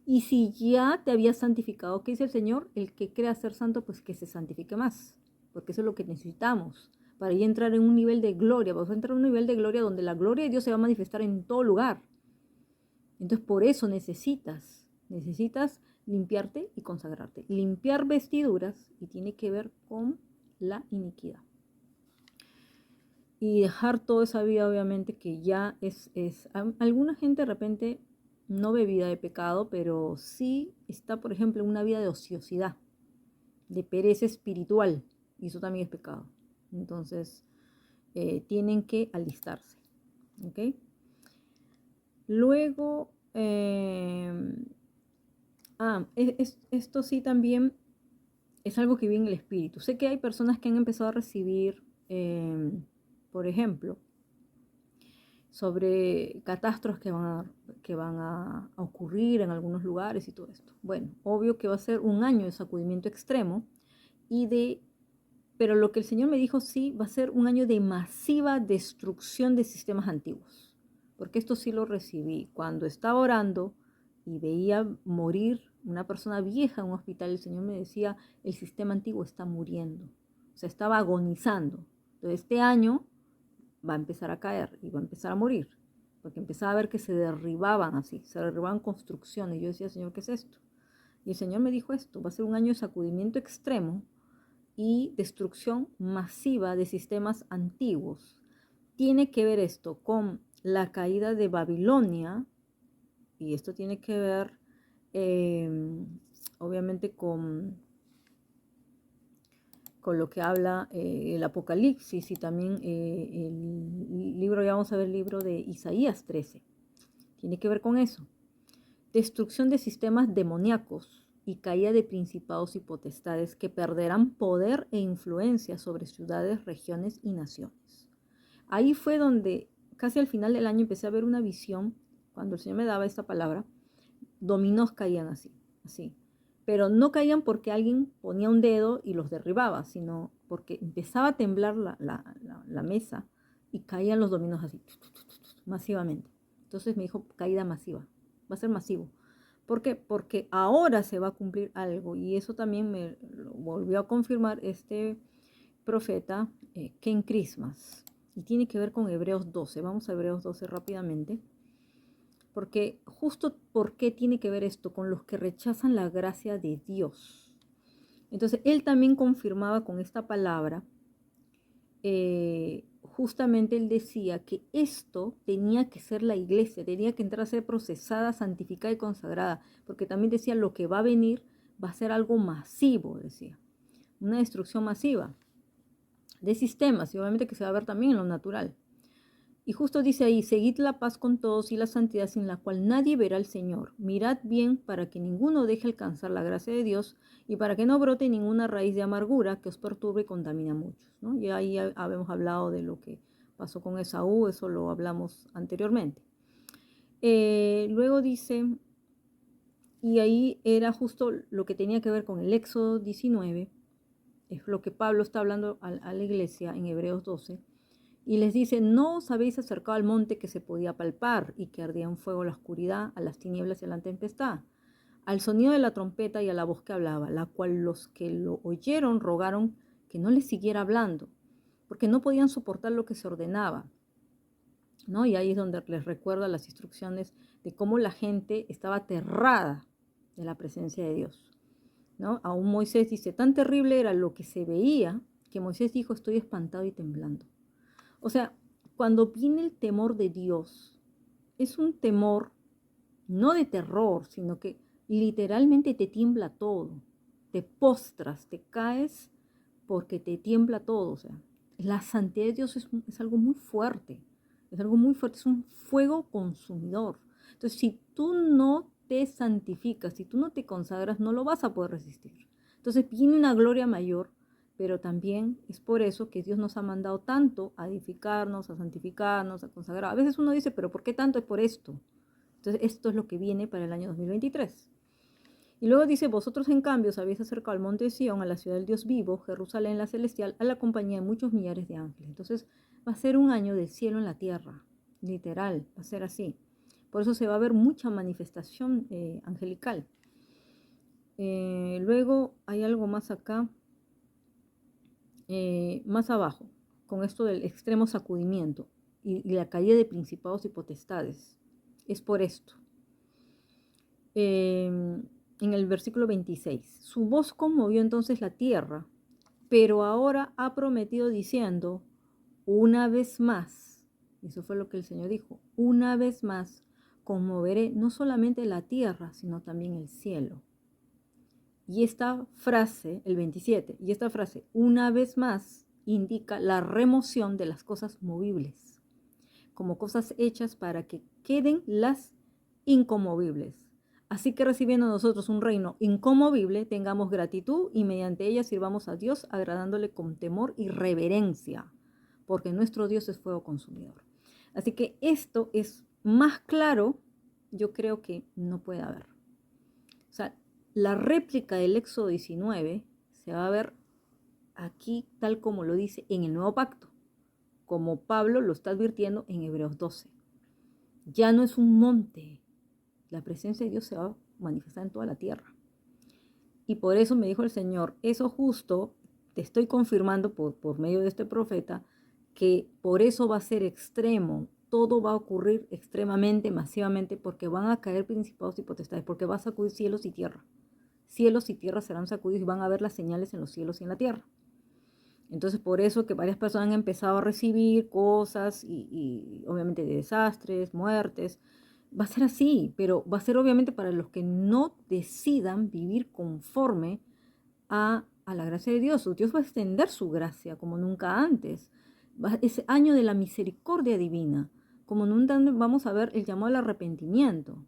Y si ya te habías santificado, ¿qué dice el Señor? El que crea ser santo, pues que se santifique más, porque eso es lo que necesitamos para ya entrar en un nivel de gloria. Vamos a entrar en un nivel de gloria donde la gloria de Dios se va a manifestar en todo lugar. Entonces por eso necesitas limpiarte y consagrarte. Limpiar vestiduras y tiene que ver con la iniquidad. Y dejar toda esa vida, obviamente, que ya alguna gente de repente no ve vida de pecado, pero sí está, por ejemplo, en una vida de ociosidad, de pereza espiritual, y eso también es pecado. Entonces, tienen que alistarse, ¿ok? Luego, esto sí también es algo que viene en el espíritu. Sé que hay personas que han empezado a recibir, por ejemplo, sobre catástrofes que van a ocurrir en algunos lugares y todo esto. Bueno, obvio que va a ser un año de sacudimiento extremo pero lo que el Señor me dijo sí va a ser un año de masiva destrucción de sistemas antiguos, porque esto sí lo recibí cuando estaba orando y veía morir una persona vieja en un hospital. El Señor me decía, el sistema antiguo está muriendo, o sea, estaba agonizando. Entonces este año va a empezar a caer y va a empezar a morir, porque empezaba a ver que se derribaban así, se derribaban construcciones. Yo decía, Señor, ¿qué es esto? Y el Señor me dijo esto, va a ser un año de sacudimiento extremo y destrucción masiva de sistemas antiguos. Tiene que ver esto con la caída de Babilonia, y esto tiene que ver obviamente con lo que habla el Apocalipsis y también el libro, ya vamos a ver el libro de Isaías 13. Tiene que ver con eso. Destrucción de sistemas demoníacos y caída de principados y potestades que perderán poder e influencia sobre ciudades, regiones y naciones. Ahí fue donde casi al final del año empecé a ver una visión, cuando el Señor me daba esta palabra, dominos caían así. Pero no caían porque alguien ponía un dedo y los derribaba, sino porque empezaba a temblar la mesa y caían los dominos así, masivamente. Entonces me dijo, caída masiva, va a ser masivo. ¿Por qué? Porque ahora se va a cumplir algo, y eso también me lo volvió a confirmar este profeta Ken Christmas, y tiene que ver con Hebreos 12. Vamos a Hebreos 12 rápidamente, porque justo ¿por qué tiene que ver esto? Con los que rechazan la gracia de Dios. Entonces él también confirmaba con esta palabra, justamente él decía que esto tenía que ser la iglesia, tenía que entrar a ser procesada, santificada y consagrada, porque también decía lo que va a venir va a ser algo masivo, decía, una destrucción masiva de sistemas y obviamente que se va a ver también en lo natural. Y justo dice ahí, seguid la paz con todos y la santidad sin la cual nadie verá al Señor. Mirad bien para que ninguno deje alcanzar la gracia de Dios y para que no brote ninguna raíz de amargura que os perturbe y contamine a muchos, ¿no? Y ahí habíamos hablado de lo que pasó con Esaú, eso lo hablamos anteriormente. Luego dice, y ahí era justo lo que tenía que ver con el Éxodo 19, es lo que Pablo está hablando a la iglesia en Hebreos 12, y les dice, no os habéis acercado al monte que se podía palpar y que ardía en fuego la oscuridad, a las tinieblas y a la tempestad, al sonido de la trompeta y a la voz que hablaba, la cual los que lo oyeron rogaron que no les siguiera hablando, porque no podían soportar lo que se ordenaba, ¿no? Y ahí es donde les recuerda las instrucciones de cómo la gente estaba aterrada de la presencia de Dios, ¿no? Aún Moisés dice, tan terrible era lo que se veía, que Moisés dijo, estoy espantado y temblando. O sea, cuando viene el temor de Dios, es un temor no de terror, sino que literalmente te tiembla todo, te postras, te caes porque te tiembla todo. O sea, la santidad de Dios es algo muy fuerte, es algo muy fuerte, es un fuego consumidor. Entonces, si tú no te santificas, si tú no te consagras, no lo vas a poder resistir. Entonces, viene una gloria mayor, pero también es por eso que Dios nos ha mandado tanto a edificarnos, a santificarnos, a consagrar. A veces uno dice, pero ¿por qué tanto? Es por esto. Entonces, esto es lo que viene para el año 2023. Y luego dice, vosotros en cambio os habéis acercado al monte de Sión, a la ciudad del Dios vivo, Jerusalén la celestial, a la compañía de muchos millares de ángeles. Entonces, va a ser un año del cielo en la tierra, literal, va a ser así. Por eso se va a ver mucha manifestación angelical. Luego hay algo más acá, más abajo, con esto del extremo sacudimiento y la caída de principados y potestades. Es por esto. En el versículo 26, su voz conmovió entonces la tierra, pero ahora ha prometido diciendo, una vez más, eso fue lo que el Señor dijo, una vez más conmoveré no solamente la tierra, sino también el cielo. Y esta frase, el 27, y esta frase, una vez más, indica la remoción de las cosas movibles, como cosas hechas para que queden las inconmovibles. Así que recibiendo nosotros un reino inconmovible, tengamos gratitud y mediante ella sirvamos a Dios agradándole con temor y reverencia, porque nuestro Dios es fuego consumidor. Así que esto es más claro, yo creo que no puede haber. O sea, la réplica del Éxodo 19 se va a ver aquí tal como lo dice en el Nuevo Pacto, como Pablo lo está advirtiendo en Hebreos 12. Ya no es un monte, la presencia de Dios se va a manifestar en toda la tierra. Y por eso me dijo el Señor, eso justo te estoy confirmando por medio de este profeta, que por eso va a ser extremo, todo va a ocurrir extremadamente, masivamente, porque van a caer principados y potestades, porque va a sacudir cielos y tierra. Cielos y tierra serán sacudidos y van a ver las señales en los cielos y en la tierra. Entonces, por eso que varias personas han empezado a recibir cosas y obviamente de desastres, muertes. Va a ser así, pero va a ser obviamente para los que no decidan vivir conforme a la gracia de Dios. Dios va a extender su gracia como nunca antes. Es año de la misericordia divina, como nunca vamos a ver el llamado al arrepentimiento,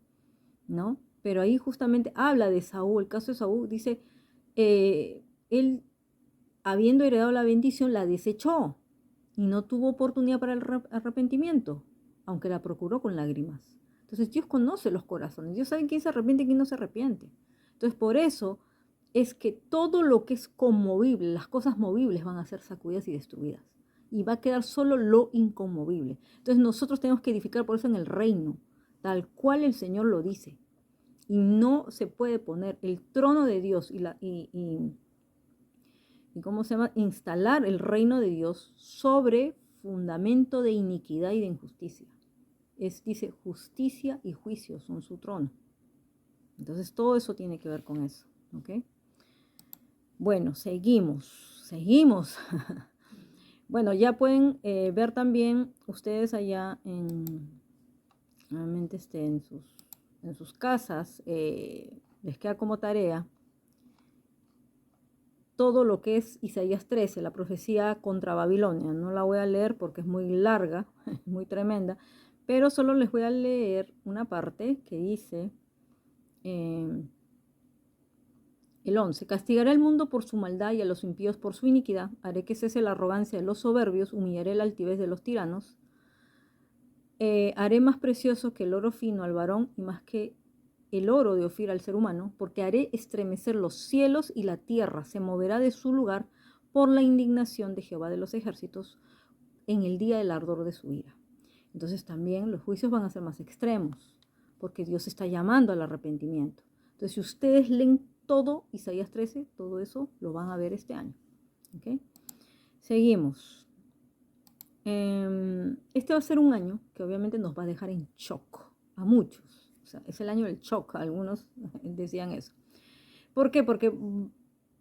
¿no? Pero ahí justamente habla de Saúl, el caso de Saúl, dice, él habiendo heredado la bendición, la desechó y no tuvo oportunidad para el arrepentimiento, aunque la procuró con lágrimas. Entonces Dios conoce los corazones, Dios sabe quién se arrepiente y quién no se arrepiente. Entonces por eso es que todo lo que es conmovible, las cosas movibles van a ser sacudidas y destruidas. Y va a quedar solo lo inconmovible. Entonces nosotros tenemos que edificar por eso en el reino, tal cual el Señor lo dice. Y no se puede poner el trono de Dios y cómo se llama, instalar el reino de Dios sobre fundamento de iniquidad y de injusticia. Dice, justicia y juicio son su trono. Entonces todo eso tiene que ver con eso, ¿ok? Bueno, seguimos. Bueno, ya pueden ver también ustedes allá nuevamente en sus, casas, les queda como tarea. Bueno, ya pueden ver ustedes allá nuevamente en sus, casas, les queda como tarea, todo lo que es Isaías 13, la profecía contra Babilonia. No la voy a leer porque es muy larga, muy tremenda, pero solo les voy a leer una parte que dice el 11. Castigaré al mundo por su maldad y a los impíos por su iniquidad. Haré que cese la arrogancia de los soberbios, humillaré la altivez de los tiranos. Haré más precioso que el oro fino al varón y más que el oro de Ofir al ser humano, porque haré estremecer los cielos y la tierra se moverá de su lugar por la indignación de Jehová de los ejércitos en el día del ardor de su ira. Entonces también los juicios van a ser más extremos, porque Dios está llamando al arrepentimiento. Entonces si ustedes leen todo Isaías 13, todo eso lo van a ver este año. ¿Okay? Seguimos. Este va a ser un año que obviamente nos va a dejar en shock a muchos. O sea, es el año del shock, algunos decían eso. ¿Por qué? Porque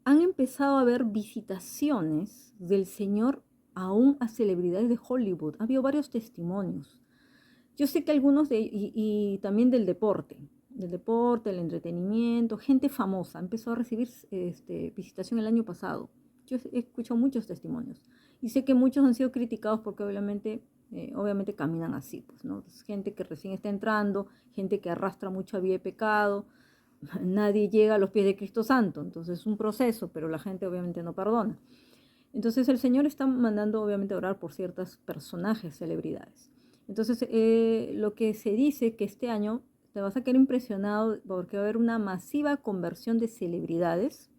han empezado a haber visitaciones del Señor aún a celebridades de Hollywood. Ha habido varios testimonios. Yo sé que algunos y también del deporte, el entretenimiento, gente famosa empezó a recibir visitación el año pasado. Yo he escuchado muchos testimonios y sé que muchos han sido criticados porque obviamente caminan así, pues, ¿no? Es gente que recién está entrando, gente que arrastra mucha vida de pecado. Nadie llega a los pies de Cristo Santo, entonces es un proceso, pero la gente obviamente no perdona. Entonces el Señor está mandando obviamente a orar por ciertos personajes, celebridades. Entonces lo que se dice que este año te vas a quedar impresionado porque va a haber una masiva conversión de celebridades.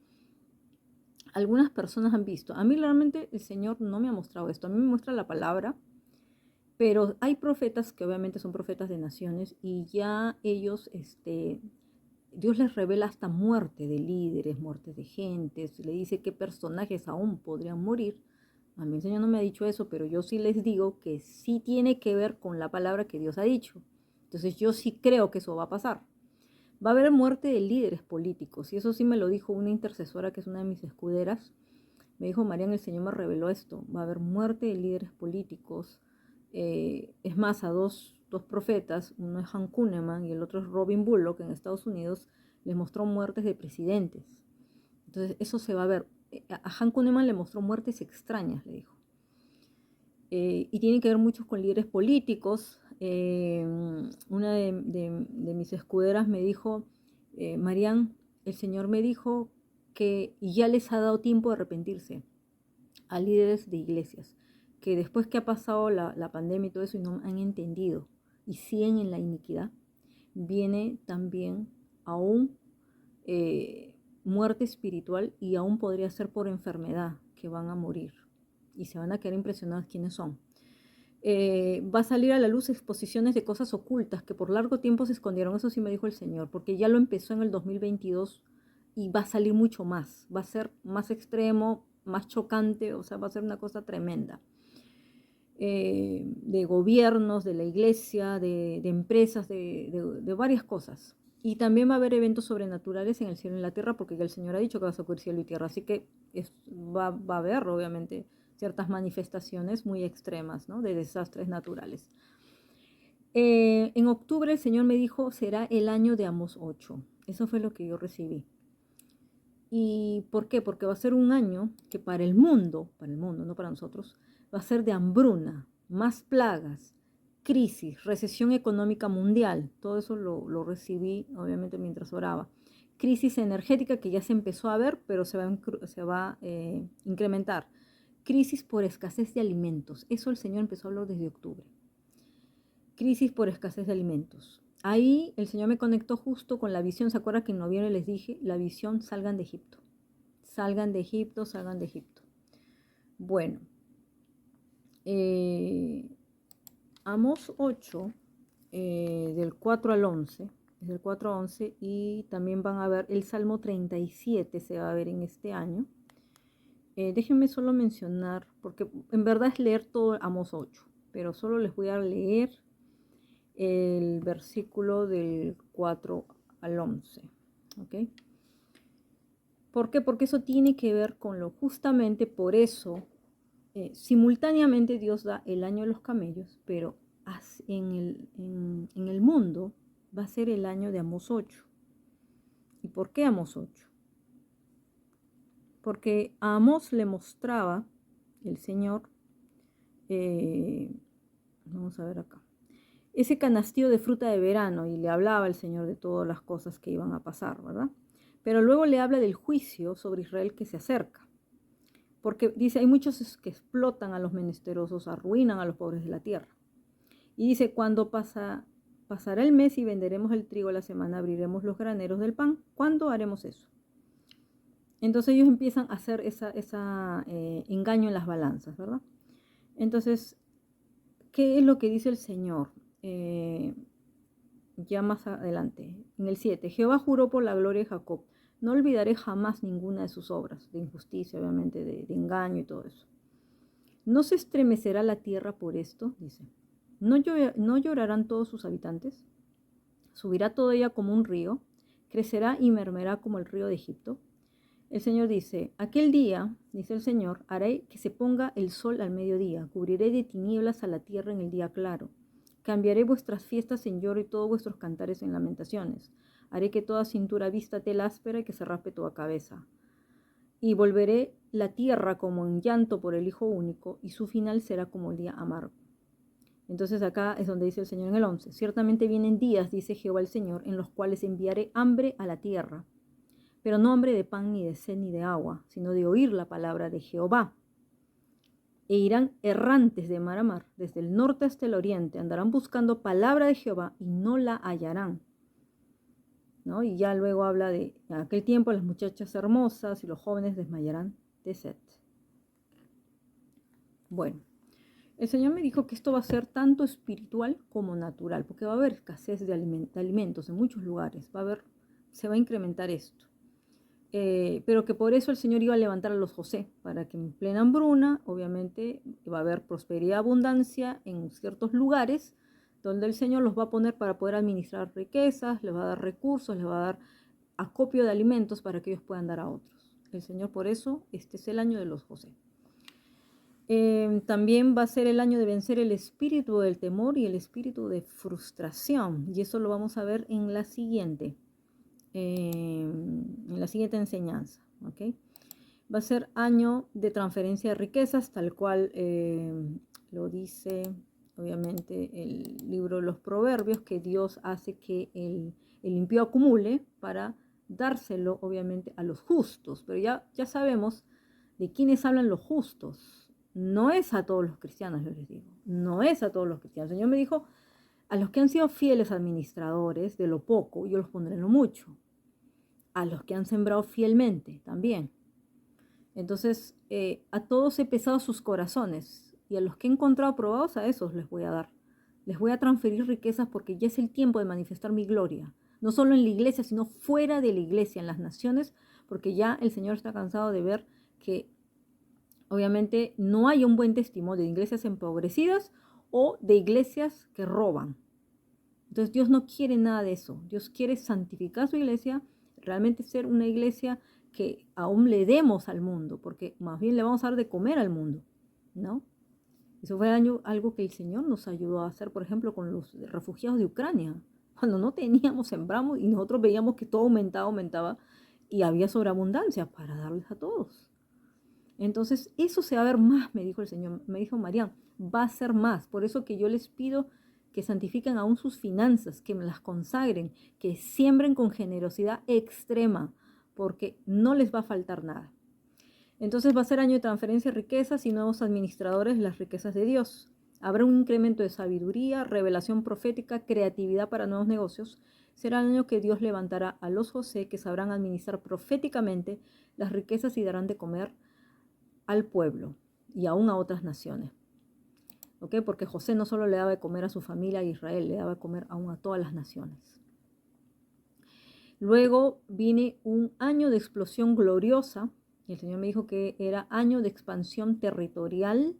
Algunas personas han visto. A mí realmente el Señor no me ha mostrado esto. A mí me muestra la palabra, pero hay profetas que obviamente son profetas de naciones y ya ellos, Dios les revela hasta muerte de líderes, muerte de gentes, le dice qué personajes aún podrían morir. A mí el Señor no me ha dicho eso, pero yo sí les digo que sí tiene que ver con la palabra que Dios ha dicho. Entonces yo sí creo que eso va a pasar. Va a haber muerte de líderes políticos, y eso sí me lo dijo una intercesora que es una de mis escuderas. Me dijo, Marian, el Señor me reveló esto, va a haber muerte de líderes políticos. Es más, a dos profetas, uno es Han Kuhneman y el otro es Robin Bullock en Estados Unidos, les mostró muertes de presidentes. Entonces eso se va a ver. A Han Kuhneman le mostró muertes extrañas, le dijo. Y tiene que ver mucho con líderes políticos. Una de mis escuderas me dijo, Marian, el Señor me dijo que ya les ha dado tiempo de arrepentirse a líderes de iglesias, que después que ha pasado la pandemia y todo eso y no han entendido y siguen en la iniquidad, viene también aún muerte espiritual y aún podría ser por enfermedad que van a morir y se van a quedar impresionados quiénes son. Va a salir a la luz exposiciones de cosas ocultas que por largo tiempo se escondieron, eso sí me dijo el Señor, porque ya lo empezó en el 2022 y va a salir mucho más, va a ser más extremo, más chocante, o sea, va a ser una cosa tremenda. De gobiernos, de la iglesia, de empresas, de varias cosas. Y también va a haber eventos sobrenaturales en el cielo y en la tierra, porque ya el Señor ha dicho que va a ocurrir cielo y tierra, así que va a haber, obviamente, ciertas manifestaciones muy extremas, ¿no? De desastres naturales. En octubre el Señor me dijo, será el año de Amós 8. Eso fue lo que yo recibí. ¿Y por qué? Porque va a ser un año que para el mundo, no para nosotros, va a ser de hambruna, más plagas, crisis, recesión económica mundial. Todo eso lo recibí, obviamente, mientras oraba. Crisis energética que ya se empezó a ver, pero se va a incrementar. Crisis por escasez de alimentos. Eso el Señor empezó a hablar desde octubre. Crisis por escasez de alimentos. Ahí el Señor me conectó justo con la visión. ¿Se acuerdan que en noviembre les dije? La visión, salgan de Egipto. Salgan de Egipto, salgan de Egipto. Bueno. Amós 8, del 4 al 11. Es del 4 al 11. Y también van a ver el Salmo 37, se va a ver en este año. Déjenme solo mencionar, porque en verdad es leer todo Amós 8. Pero solo les voy a leer el versículo del 4 al 11. ¿Ok? ¿Por qué? Porque eso tiene que ver con justamente por eso, simultáneamente Dios da el año de los camellos, pero en el mundo va a ser el año de Amós 8. ¿Y por qué Amós 8? porque a Amós le mostraba el Señor, vamos a ver acá, ese canastillo de fruta de verano, y le hablaba el Señor de todas las cosas que iban a pasar, ¿verdad? Pero luego le habla del juicio sobre Israel que se acerca, porque dice, hay muchos que explotan a los menesterosos, arruinan a los pobres de la tierra. Y dice, cuando pasará el mes y venderemos el trigo, la semana abriremos los graneros del pan. ¿Cuándo haremos eso? Entonces ellos empiezan a hacer ese engaño en las balanzas, ¿verdad? Entonces, ¿qué es lo que dice el Señor? Ya más adelante, en el 7, Jehová juró por la gloria de Jacob, no olvidaré jamás ninguna de sus obras, de injusticia, obviamente, de engaño y todo eso. ¿No se estremecerá la tierra por esto? Dice. ¿No llorarán todos sus habitantes? ¿Subirá toda ella como un río? ¿Crecerá y mermerá como el río de Egipto? El Señor dice, aquel día, dice el Señor, haré que se ponga el sol al mediodía, cubriré de tinieblas a la tierra en el día claro. Cambiaré vuestras fiestas en lloro y todos vuestros cantares en lamentaciones. Haré que toda cintura vista tela áspera y que se raspe toda cabeza. Y volveré la tierra como en llanto por el hijo único, y su final será como el día amargo. Entonces acá es donde dice el Señor en el 11, ciertamente vienen días, dice Jehová el Señor, en los cuales enviaré hambre a la tierra, pero no hambre de pan, ni de sed, ni de agua, sino de oír la palabra de Jehová. E irán errantes de mar a mar, desde el norte hasta el oriente, andarán buscando palabra de Jehová y no la hallarán. ¿No? Y ya luego habla de en aquel tiempo las muchachas hermosas y los jóvenes desmayarán de sed. Bueno, el Señor me dijo que esto va a ser tanto espiritual como natural, porque va a haber escasez de alimentos en muchos lugares, se va a incrementar esto. Pero que por eso el Señor iba a levantar a los José, para que en plena hambruna, obviamente, va a haber prosperidad, abundancia en ciertos lugares, donde el Señor los va a poner para poder administrar riquezas, les va a dar recursos, les va a dar acopio de alimentos para que ellos puedan dar a otros. El Señor, por eso, este es el año de los José. También va a ser el año de vencer el espíritu del temor y el espíritu de frustración, y eso lo vamos a ver en la siguiente enseñanza, ¿ok? Va a ser año de transferencia de riquezas, tal cual lo dice obviamente el libro de los Proverbios, que Dios hace que el impío acumule para dárselo obviamente a los justos, pero ya sabemos de quiénes hablan los justos. No es a todos los cristianos, yo les digo, no es a todos los cristianos. El Señor me dijo, a los que han sido fieles administradores de lo poco, yo los pondré en lo mucho. A los que han sembrado fielmente también. Entonces, a todos he pesado sus corazones, y a los que he encontrado probados, a esos les voy a dar. Les voy a transferir riquezas, porque ya es el tiempo de manifestar mi gloria. No solo en la iglesia, sino fuera de la iglesia, en las naciones, porque ya el Señor está cansado de ver que obviamente no hay un buen testimonio de iglesias empobrecidas o de iglesias que roban. Entonces Dios no quiere nada de eso. Dios quiere santificar su iglesia, realmente ser una iglesia que aún le demos al mundo, porque más bien le vamos a dar de comer al mundo, ¿no? Eso fue algo que el Señor nos ayudó a hacer, por ejemplo, con los refugiados de Ucrania. Cuando no teníamos, sembramos, y nosotros veíamos que todo aumentaba, y había sobreabundancia para darles a todos. Entonces, eso se va a ver más, me dijo el Señor, me dijo Marián, va a ser más. Por eso que yo les pido que santifiquen aún sus finanzas, que me las consagren, que siembren con generosidad extrema, porque no les va a faltar nada. Entonces va a ser año de transferencia de riquezas y nuevos administradores de las riquezas de Dios. Habrá un incremento de sabiduría, revelación profética, creatividad para nuevos negocios. Será el año que Dios levantará a los José, que sabrán administrar proféticamente las riquezas y darán de comer al pueblo y aún a otras naciones. ¿Ok? Porque José no solo le daba de comer a su familia a Israel, le daba de comer aún a todas las naciones. Luego viene un año de explosión gloriosa, y el Señor me dijo que era año de expansión territorial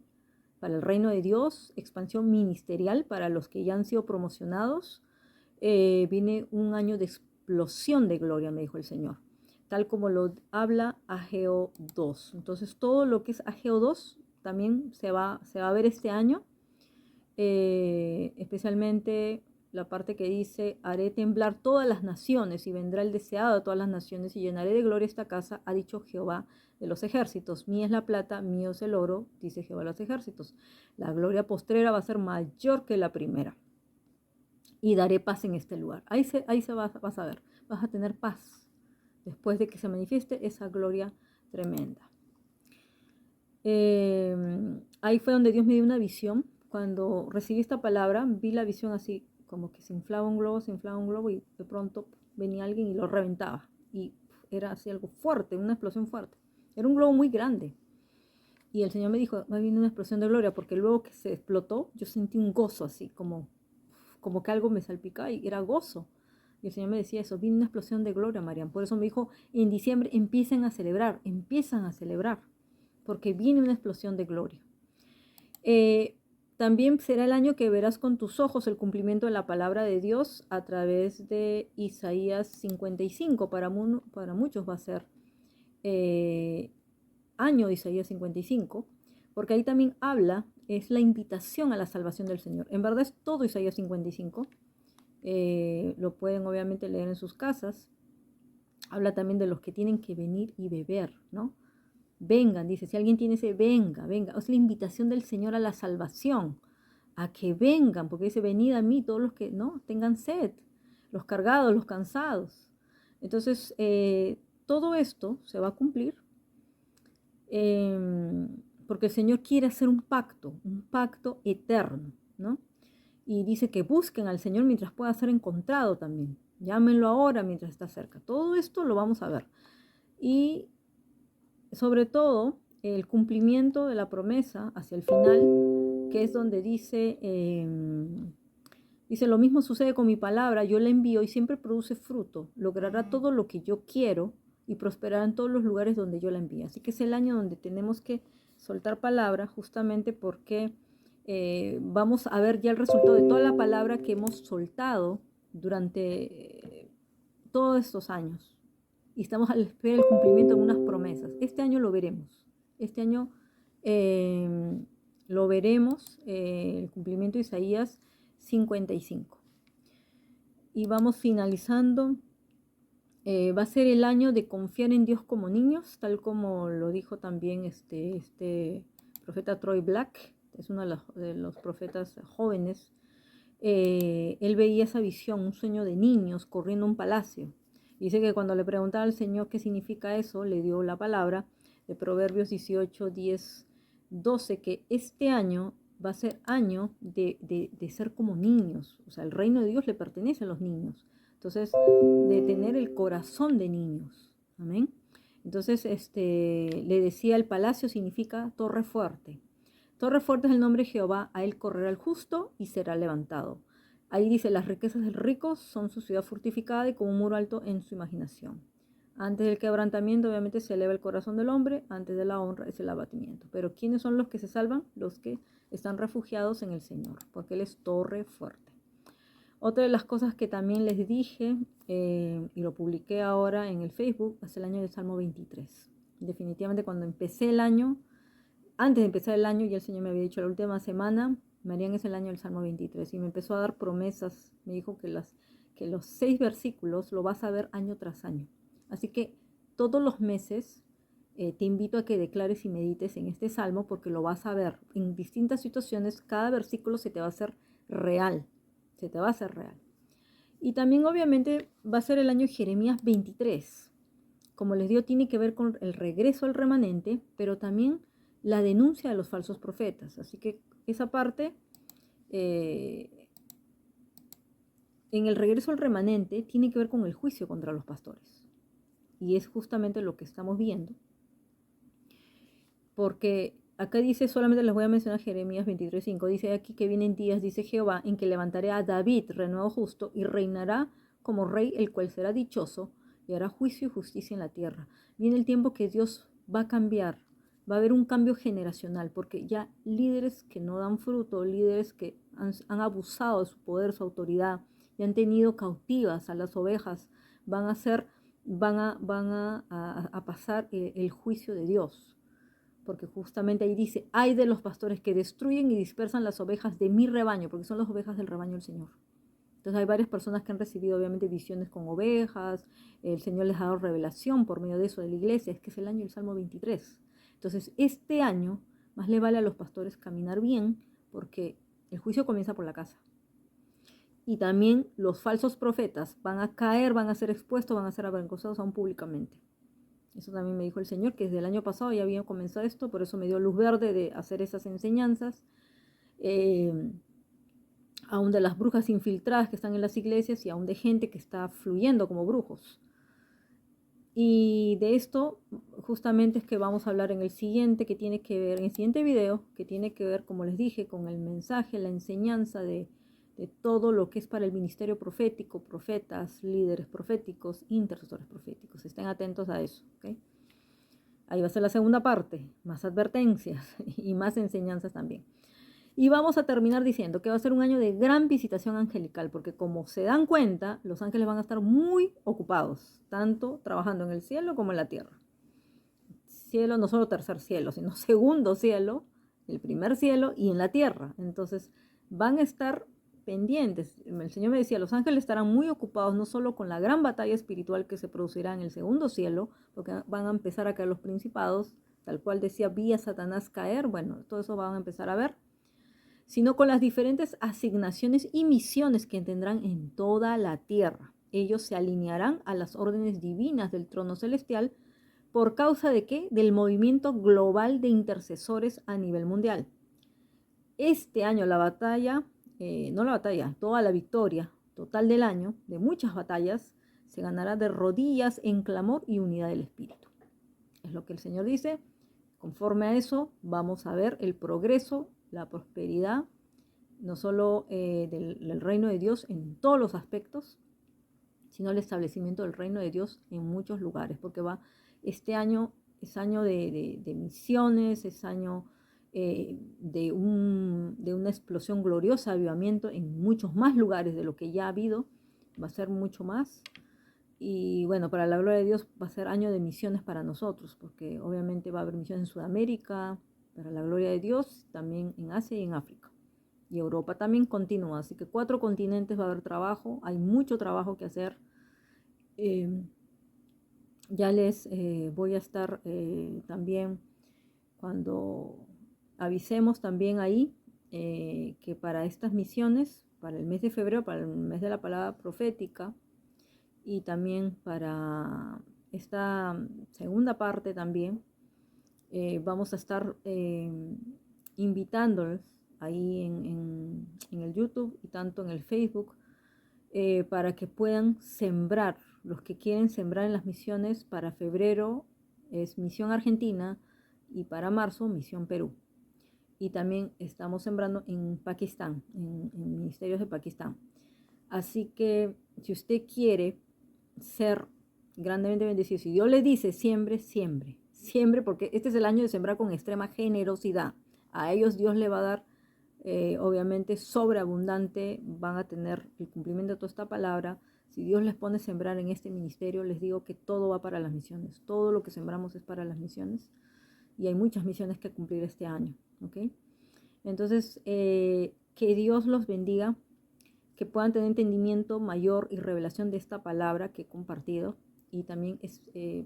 para el reino de Dios, expansión ministerial para los que ya han sido promocionados. Viene un año de explosión de gloria, me dijo el Señor, tal como lo habla Ageo 2. Entonces todo lo que es Ageo 2 también se va a ver este año, especialmente la parte que dice, haré temblar todas las naciones y vendrá el deseado de todas las naciones y llenaré de gloria esta casa, ha dicho Jehová de los ejércitos. Mía es la plata, mío es el oro, dice Jehová de los ejércitos. La gloria postrera va a ser mayor que la primera. Y daré paz en este lugar. Vas a ver, vas a tener paz después de que se manifieste esa gloria tremenda. Ahí fue donde Dios me dio una visión. Cuando recibí esta palabra, vi la visión así, como que se inflaba un globo y de pronto venía alguien y lo reventaba. Y era así algo fuerte, una explosión fuerte. Era un globo muy grande. Y el Señor me dijo, va a venir una explosión de gloria, porque luego que se explotó, yo sentí un gozo así, como que algo me salpicaba y era gozo. Y el Señor me decía eso, viene una explosión de gloria, Marian. Por eso me dijo, en diciembre empiezan a celebrar, porque viene una explosión de gloria. También será el año que verás con tus ojos el cumplimiento de la palabra de Dios a través de Isaías 55. Para muchos va a ser año de Isaías 55, porque ahí también habla, es la invitación a la salvación del Señor. En verdad es todo Isaías 55. Lo pueden obviamente leer en sus casas. Habla también de los que tienen que venir y beber, ¿no? Vengan, dice, si alguien tiene ese, venga. Es la invitación del Señor a la salvación, a que vengan, porque dice, venid a mí todos los que no tengan sed, los cargados, los cansados. Entonces, todo esto se va a cumplir porque el Señor quiere hacer un pacto eterno, ¿no? Y dice que busquen al Señor mientras pueda ser encontrado también. Llámenlo ahora mientras está cerca. Todo esto lo vamos a ver. Y sobre todo, el cumplimiento de la promesa hacia el final, que es donde dice, lo mismo sucede con mi palabra, yo la envío y siempre produce fruto, logrará todo lo que yo quiero y prosperará en todos los lugares donde yo la envíe. Así que es el año donde tenemos que soltar palabra, justamente porque vamos a ver ya el resultado de toda la palabra que hemos soltado durante todos estos años. Y estamos a la espera del cumplimiento de unas promesas. Este año lo veremos. Este año lo veremos, el cumplimiento de Isaías 55. Y vamos finalizando. Va a ser el año de confiar en Dios como niños, tal como lo dijo también este profeta Troy Black. Es uno de los profetas jóvenes. Él veía esa visión, un sueño de niños corriendo un palacio. Dice que cuando le preguntaba al Señor qué significa eso, le dio la palabra de Proverbios 18, 10, 12, que este año va a ser año de ser como niños. O sea, el reino de Dios le pertenece a los niños. Entonces, de tener el corazón de niños. Amén. Entonces, le decía, el palacio significa torre fuerte. Torre fuerte es el nombre de Jehová, a él correrá el justo y será levantado. Ahí dice, las riquezas del rico son su ciudad fortificada y como un muro alto en su imaginación. Antes del quebrantamiento, obviamente, se eleva el corazón del hombre, antes de la honra es el abatimiento. Pero ¿quiénes son los que se salvan? Los que están refugiados en el Señor, porque Él es torre fuerte. Otra de las cosas que también les dije, y lo publiqué ahora en el Facebook, es el año del Salmo 23. Definitivamente cuando empecé el año, antes de empezar el año, ya el Señor me había dicho la última semana, Marian, es el año del Salmo 23, y me empezó a dar promesas. Me dijo que los 6 versículos lo vas a ver año tras año. Así que todos los meses te invito a que declares y medites en este salmo, porque lo vas a ver en distintas situaciones. Cada versículo se te va a hacer real, Y también obviamente va a ser el año Jeremías 23. Como les digo, tiene que ver con el regreso al remanente, pero también la denuncia de los falsos profetas. Así que esa parte, en el regreso al remanente, tiene que ver con el juicio contra los pastores. Y es justamente lo que estamos viendo. Porque acá dice, solamente les voy a mencionar Jeremías 23:5. Dice aquí que vienen días, dice Jehová, en que levantaré a David, renuevo justo, y reinará como rey, el cual será dichoso, y hará juicio y justicia en la tierra. Viene el tiempo que Dios va a cambiar. Va a haber un cambio generacional, porque ya líderes que no dan fruto, líderes que han abusado de su poder, su autoridad, y han tenido cautivas a las ovejas, van a pasar el juicio de Dios. Porque justamente ahí dice, ay de los pastores que destruyen y dispersan las ovejas de mi rebaño, porque son las ovejas del rebaño del Señor. Entonces hay varias personas que han recibido obviamente visiones con ovejas, el Señor les ha dado revelación por medio de eso de la iglesia, es que es el año del Salmo 23. Entonces este año más le vale a los pastores caminar bien, porque el juicio comienza por la casa. Y también los falsos profetas van a caer, van a ser expuestos, van a ser avergonzados aún públicamente. Eso también me dijo el Señor, que desde el año pasado ya había comenzado esto, por eso me dio luz verde de hacer esas enseñanzas. Aún de las brujas infiltradas que están en las iglesias y aún de gente que está fluyendo como brujos. Y de esto justamente es que vamos a hablar en el siguiente, que tiene que ver, en el siguiente video, que tiene que ver, como les dije, con el mensaje, la enseñanza de todo lo que es para el ministerio profético, profetas, líderes proféticos, intercesores proféticos. Estén atentos a eso, ¿ok? Ahí va a ser la segunda parte, más advertencias y más enseñanzas también. Y vamos a terminar diciendo que va a ser un año de gran visitación angelical, porque como se dan cuenta, los ángeles van a estar muy ocupados, tanto trabajando en el cielo como en la tierra. Cielo, no solo tercer cielo, sino segundo cielo, el primer cielo y en la tierra. Entonces van a estar pendientes. El Señor me decía, los ángeles estarán muy ocupados no solo con la gran batalla espiritual que se producirá en el segundo cielo, porque van a empezar a caer los principados, tal cual decía, vi a Satanás caer. Bueno, todo eso van a empezar a ver, sino con las diferentes asignaciones y misiones que tendrán en toda la tierra. Ellos se alinearán a las órdenes divinas del trono celestial. ¿Por causa de qué? Del movimiento global de intercesores a nivel mundial. Este año la batalla, toda la victoria total del año, de muchas batallas, se ganará de rodillas en clamor y unidad del Espíritu. Es lo que el Señor dice. Conforme a eso, vamos a ver el progreso, la prosperidad, no solo del reino de Dios en todos los aspectos, sino el establecimiento del reino de Dios en muchos lugares, porque este año es año de misiones, es año de una explosión gloriosa, avivamiento en muchos más lugares de lo que ya ha habido, va a ser mucho más. Y bueno, para la gloria de Dios va a ser año de misiones para nosotros, porque obviamente va a haber misiones en Sudamérica, para la gloria de Dios, también en Asia y en África. Y Europa también continúa, así que 4 continentes va a haber trabajo, hay mucho trabajo que hacer. Ya les voy a estar también, cuando avisemos también ahí, que para estas misiones, para el mes de febrero, para el mes de la palabra profética, y también para esta segunda parte también, vamos a estar invitándoles ahí en el YouTube y tanto en el Facebook, para que puedan sembrar, los que quieren sembrar en las misiones. Para febrero es Misión Argentina y para marzo Misión Perú. Y también estamos sembrando en Pakistán, en ministerios de Pakistán. Así que si usted quiere ser grandemente bendecido, si Dios le dice siembre, siembre, siembre, porque este es el año de sembrar con extrema generosidad. A ellos Dios le va a dar obviamente sobreabundante, van a tener el cumplimiento de toda esta palabra. Si Dios les pone sembrar en este ministerio, les digo que todo va para las misiones, todo lo que sembramos es para las misiones, y hay muchas misiones que cumplir este año, ¿ok? Entonces, que Dios los bendiga, que puedan tener entendimiento mayor y revelación de esta palabra que he compartido, y también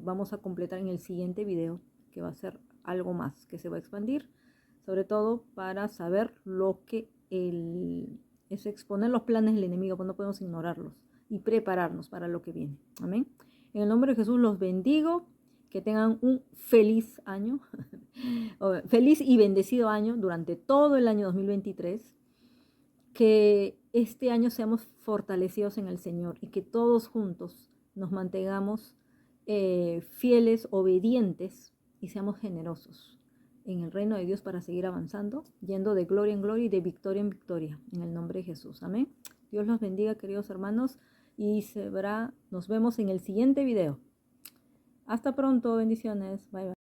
vamos a completar en el siguiente video, que va a ser algo más, que se va a expandir, sobre todo para saber lo que es exponer los planes del enemigo, pues no podemos ignorarlos, y prepararnos para lo que viene. Amén. En el nombre de Jesús los bendigo, que tengan un feliz año, feliz y bendecido año durante todo el año 2023, que este año seamos fortalecidos en el Señor y que todos juntos nos mantengamos fieles, obedientes, y seamos generosos en el reino de Dios para seguir avanzando, yendo de gloria en gloria y de victoria en victoria, en el nombre de Jesús. Amén. Dios los bendiga, queridos hermanos, y nos vemos en el siguiente video. Hasta pronto, bendiciones. Bye, bye.